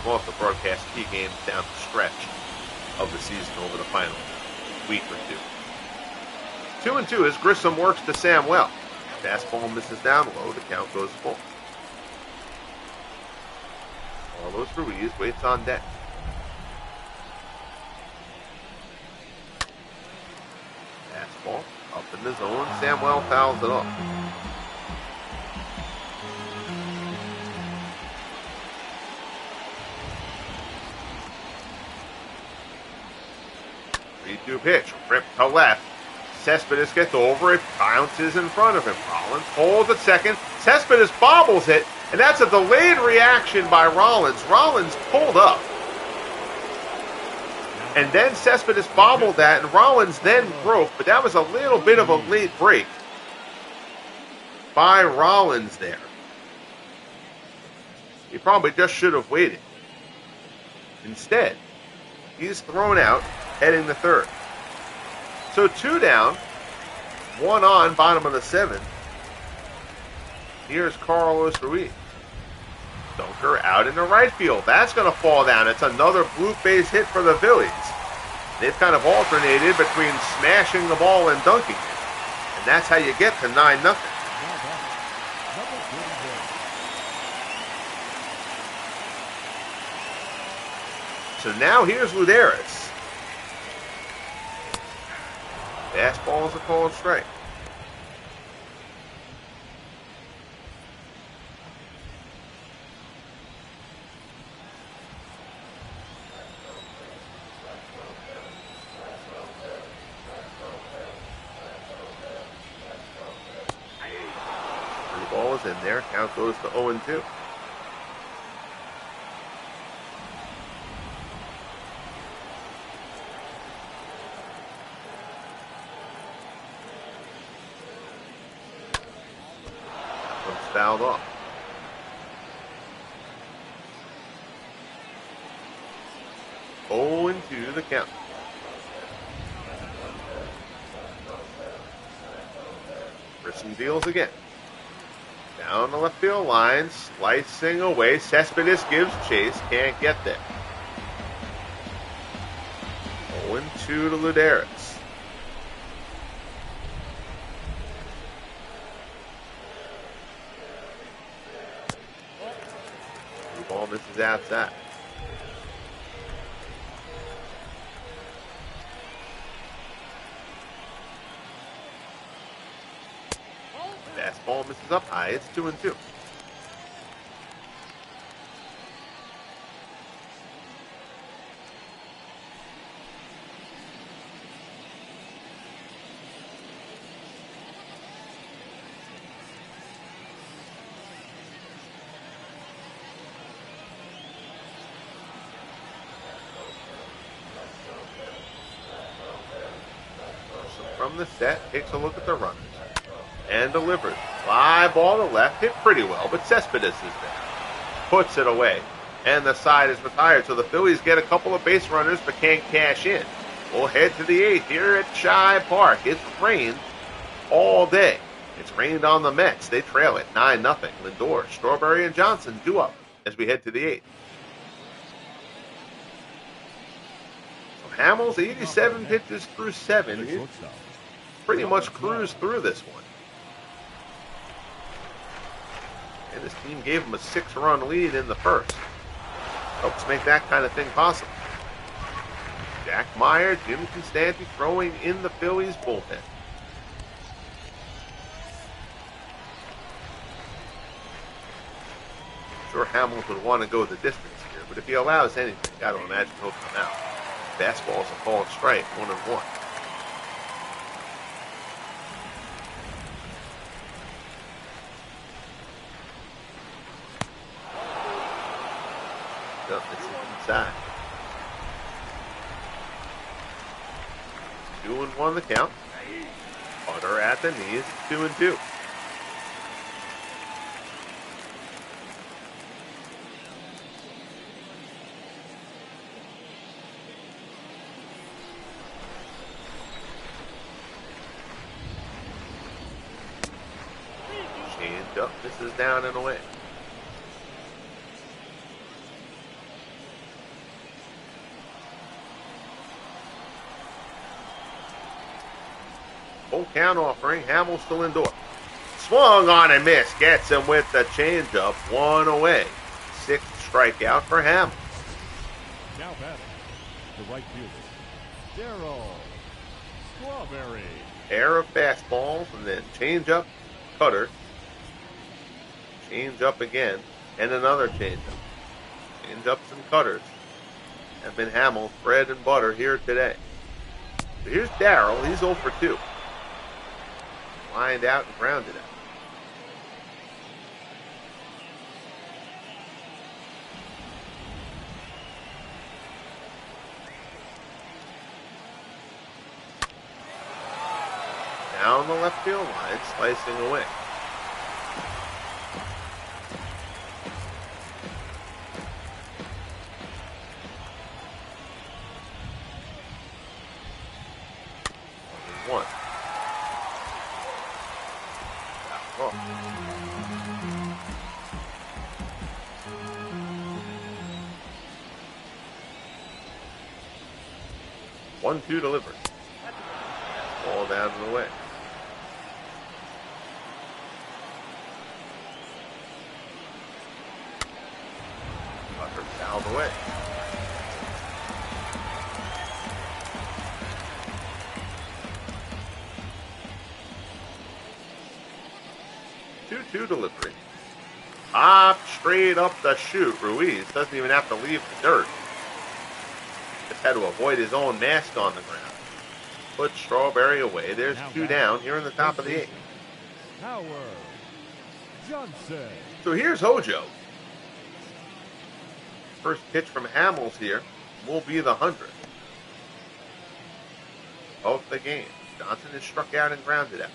We'll also broadcast key games down the stretch of the season over the final week or two. 2-2 as Grissom works to Samuel. Fastball misses down low. The count goes full. Carlos Ruiz waits on deck. Fastball up in the zone. Samuel fouls it off. Three-two pitch. Rip to left. Cespedes gets over it, bounces in front of him. Rollins holds at second. Cespedes bobbles it, and that's a delayed reaction by Rollins. Rollins pulled up. And then Cespedes bobbled that, and Rollins then broke, but that was a little bit of a late break by Rollins there. He probably just should have waited. Instead, he's thrown out, heading to third. So 2 down, 1 on, bottom of the 7th. Here's Carlos Ruiz. Dunker out into right field. That's going to fall down. It's another blue base hit for the Phillies. They've kind of alternated between smashing the ball and dunking it. And that's how you get to 9-0. So now here's Luderis. Fastball is a called strike. Three balls in there. Count goes to 0-2. Fouled off. Oh, and 2 the count. Grissom deals again. Down the left field line, slicing away. Cespedes gives chase, can't get there. 0-2 to Luderis. Ball misses outside. Fastball misses up high. It's 2-2. from the set, takes a look at the runners, and delivers. Fly ball to left, hit pretty well, but Cespedes is there. Puts it away, and the side is retired. So the Phillies get a couple of base runners, but can't cash in. We'll head to the 8th here at Shibe Park. It's rained all day. It's rained on the Mets. They trail it 9-0. Lindor, Strawberry, and Johnson due up as we head to the 8th. So Hamels, 87 pitches through 7. He pretty much cruised through this one. And his team gave him a 6-run lead in the first. Helps make that kind of thing possible. Jack Meyer, Jim Constanti throwing in the Phillies bullpen. I'm sure Hamels would want to go the distance here, but if he allows anything, got to imagine he'll come out. Fastball is a called strike, 1-1. This is inside. 2-1 the count. Cutter at the knees, 2-2. Change up, this is down and away. Full count offering, Hamels to Lindor. Swung on and missed, gets him with the changeup, 1 away. 6th strikeout for Hamels. Now batting, the right fielder, derailed. Strawberry. Pair of fastballs and then changeup, cutter, changeup again, and another changeup. Changeups and cutters have been Hamels' bread and butter here today. So here's Darrell, he's 0 for 2. Lined out and grounded out. Down the left field line, slicing away. One. Oh. 1-2 delivery. Ball down and away. Tucker fouled away. Two delivery. Hop straight up the chute. Ruiz doesn't even have to leave the dirt. Just had to avoid his own mask on the ground. Put Strawberry away. There's 2 down here in the top of the 8th. Howard Johnson. So here's Hojo. First pitch from Hamels here will be the 100th of the game. Johnson is struck out and grounded out.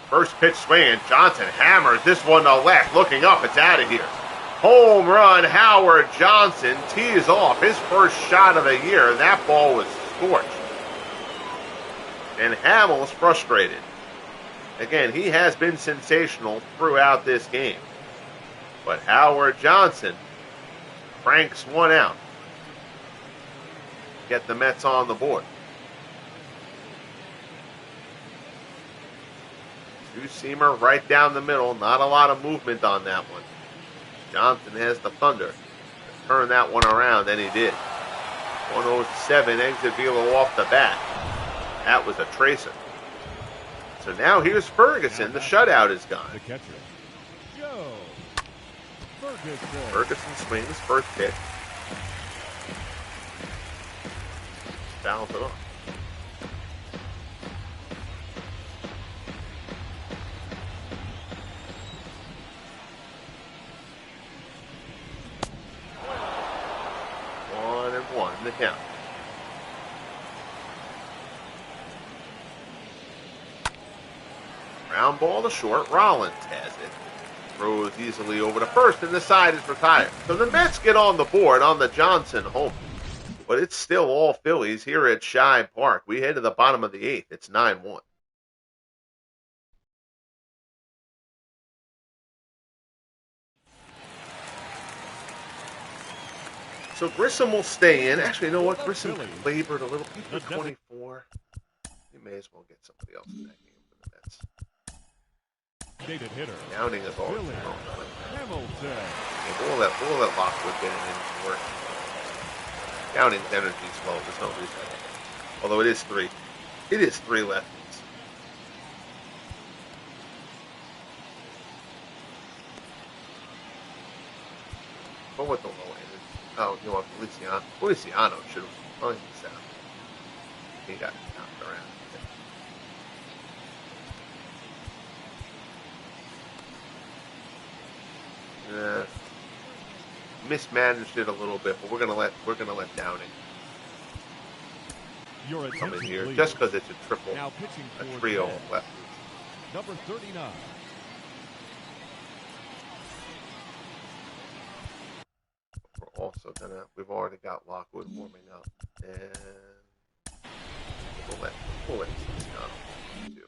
First pitch swinging. Johnson hammers this one to left. Looking up, it's out of here. Home run, Howard Johnson tees off his first shot of the year. That ball was scorched. And Hamels frustrated. Again, he has been sensational throughout this game. But Howard Johnson cranks one out. Get the Mets on the board. Two-seamer right down the middle. Not a lot of movement on that one. Johnson has the thunder to turn that one around, and he did. 107, exit velo off the bat. That was a tracer. So now here's Ferguson. The shutout is gone. The catcher, Joe Ferguson. Ferguson swings, first pitch. Fouls it off. Ground ball to short. Rollins has it. Throws easily over to first, and the side is retired. So the Mets get on the board on the Johnson home. But it's still all Phillies here at Shibe Park. We head to the bottom of the 8th. It's 9-1. So Grissom will stay in. Actually, you know what? Grissom labored a little. He threw 24. You may as well get somebody else in that game for the Mets. Dated hitter. Downing is always wrong. Hamilton. Yeah, we'll let Lockwood get it in to work. Downing's energy is low. There's no reason. Although it is 3. It is 3 lefties. But with the low end. Oh, you know what? Feliciano should have. Well, he's out. He got knocked around. Mismanaged it a little bit, but we're gonna let Downing come in here just because it's a triple, a trio of lefties. Number 39. We're also we've already got Lockwood warming up, and we'll let Feliciano do.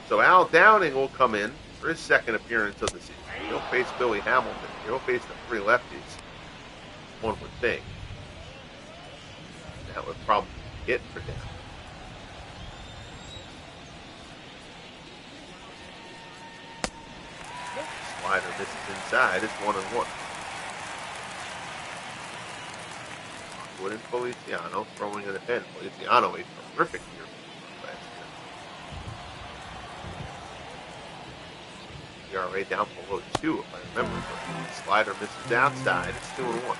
So Al Downing will come in for his second appearance of the season. He'll face Billy Hamilton. He'll face the 3 lefties, one would think. That would probably be it for Downing. Slider misses inside. It's 1-1. Wood and Feliciano throwing in the pen. Feliciano a terrific year last year. ERA down below 2, if I remember. But Slider misses outside. It's 2-1.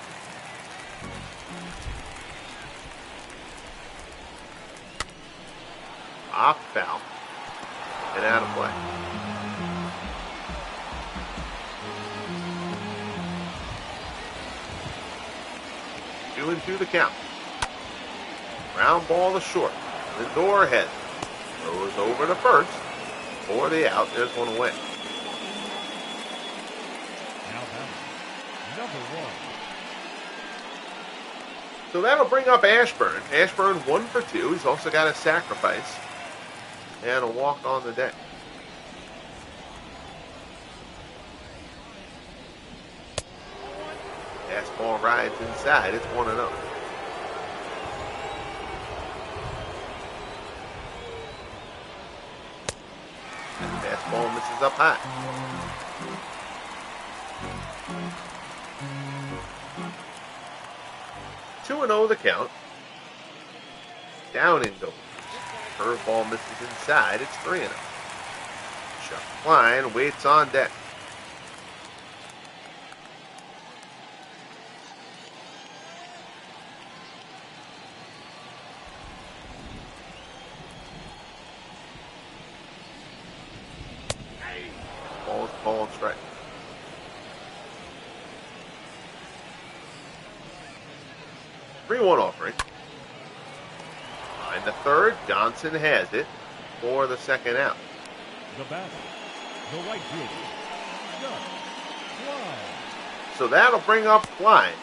Off foul. And out of play. 2-2 the count. Ground ball to short. Lindor heads. Throws over to first. For the out. There's one away. Number 1. So that'll bring up Ashburn. Ashburn 1 for 2. He's also got a sacrifice. And a walk on the deck. Fastball rides inside. It's 1-0. And fastball misses up high. 2-0 the count. Downing goes. Curveball misses inside. It's 3-0. Chuck Klein waits on deck. Ball is called strike. Three-one offering. Line to third. Johnson has it for the second out. The batter, the right fielder, Chuck Klein. So that'll bring up Klein.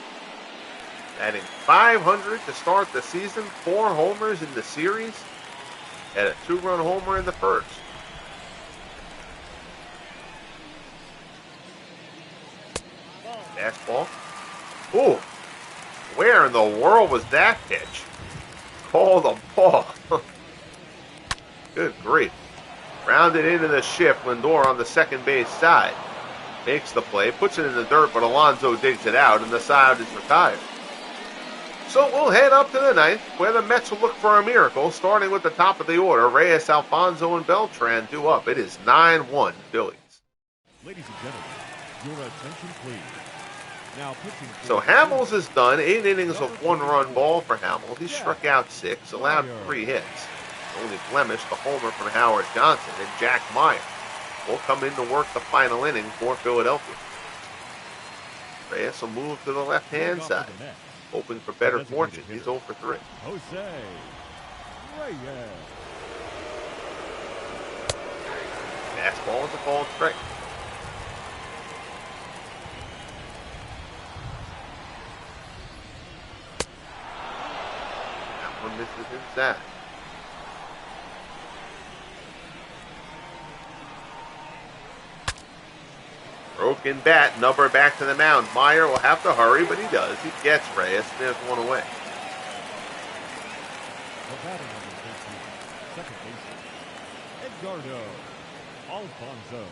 Batting .500 to start the season. 4 homers in the series. Had a 2-run homer in the first. Fastball. Ooh. Where in the world was that pitch? Call the ball. Good grief. Rounded into the shift. Lindor on the second base side. Makes the play. Puts it in the dirt, but Alonso digs it out, and the side is retired. So we'll head up to the 9th, where the Mets will look for a miracle, starting with the top of the order. Reyes, Alfonso, and Beltran due up. It is 9-1 Phillies. Ladies and gentlemen, your attention please. Now pitching. So Hamels is done. 8 innings of 1-run ball for Hamels. He struck out 6, allowed 3 hits. Only blemish, the homer from Howard Johnson, and Jack Meyer will come in to work the final inning for Philadelphia. Reyes will move to the left-hand side. hoping for better fortune. He's 0 for 3. Jose Reyes. Fastball is a called strike. That one misses inside. Broken bat, number back to the mound. Meyer will have to hurry, but he does. He gets Reyes. There's one away. The batting number 13, second baseman, Edgardo Alfonso.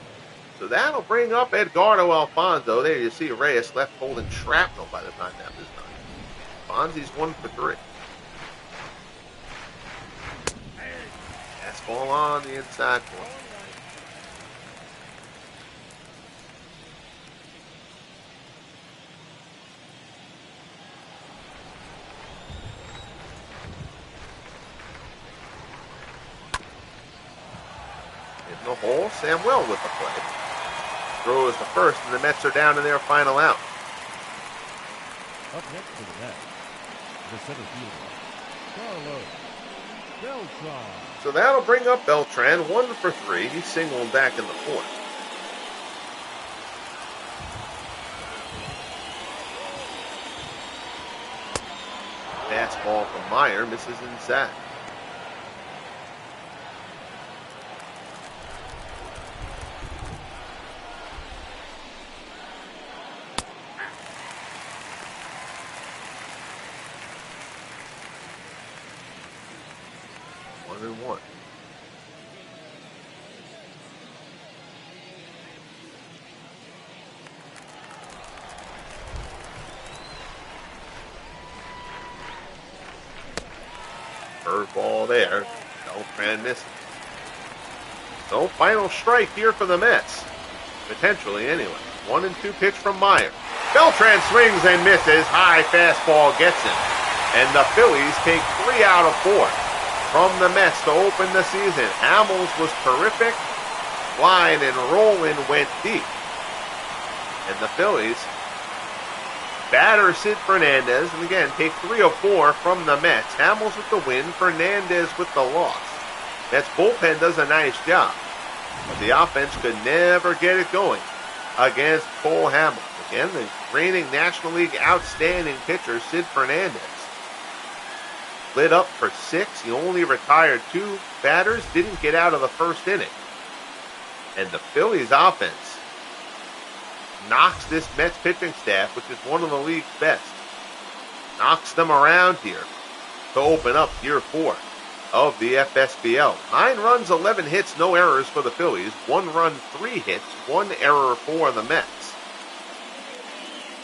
So that'll bring up Edgardo Alfonso. There you see Reyes left holding shrapnel by the time that was done. Fonzie's 1 for 3. Fastball on the inside corner. In the hole, Samuel with the play. Throws the first, and the Mets are down to their final out. Up next to the net, the center fielder, Carlos Beltran. So that'll bring up Beltran, 1 for 3. He's singled back in the fourth. Fastball from Meyer misses inside. And 1. Curveball there. Beltran misses. So final strike here for the Mets. Potentially anyway. 1 and 2 pitch from Meyer. Beltran swings and misses. High fastball gets him. And the Phillies take 3 out of 4. From the Mets to open the season. Hamels was terrific. Klein and Roland went deep. And the Phillies batter Sid Fernandez, and again, take 3 of 4 from the Mets. Hamels with the win, Fernandez with the loss. Mets bullpen does a nice job, but the offense could never get it going against Cole Hamels. Again, the reigning National League outstanding pitcher, Sid Fernandez. Lit up for 6. He only retired 2 batters, didn't get out of the first inning. And the Phillies offense knocks this Mets pitching staff, which is one of the league's best, knocks them around here to open up year 4 of the FSBL. 9 runs, 11 hits, no errors for the Phillies. 1 run, 3 hits, 1 error for the Mets.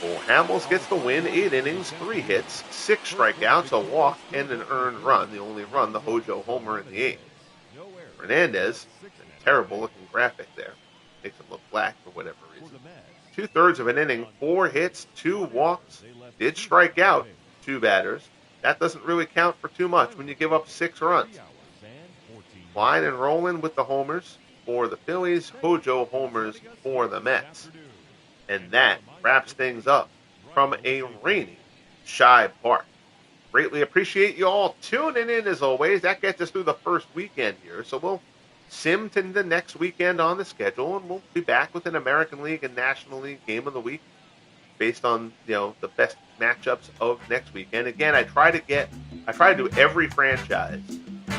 Cole Hamels gets the win, 8 innings, 3 hits, 6 strikeouts, a walk, and an earned run. The only run, the Hojo homer in the 8th. Fernandez, a terrible looking graphic there. Makes him look black for whatever reason. 2/3 of an inning, 4 hits, 2 walks, did strike out 2 batters. That doesn't really count for too much when you give up 6 runs. Klein and Roland with the homers for the Phillies, Hojo homers for the Mets. And that wraps things up from a rainy Shibe Park. Greatly appreciate you all tuning in as always. That gets us through the first weekend here. So we'll sim to the next weekend on the schedule, and we'll be back with an American League and National League game of the week based on, the best matchups of next weekend. Again, I try to do every franchise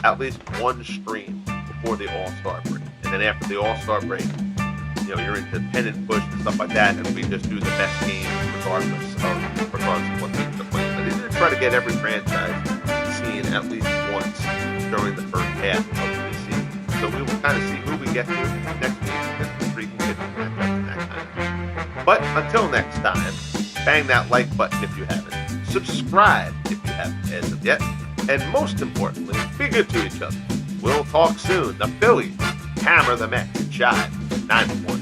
at least 1 stream before the All-Star break. And then after the All-Star break, you're into pennant push and stuff like that, and we just do the best games regardless of what teams are playing. But I did try to get every franchise seen at least once during the first half of the season. So we will kind of see who we get to next week against the 3 pitching matchups and that kind of thing. But until next time, bang that like button if you haven't. Subscribe if you haven't as of yet. And most importantly, be good to each other. We'll talk soon. The Phillies hammer the Mets and Shibe 9-1.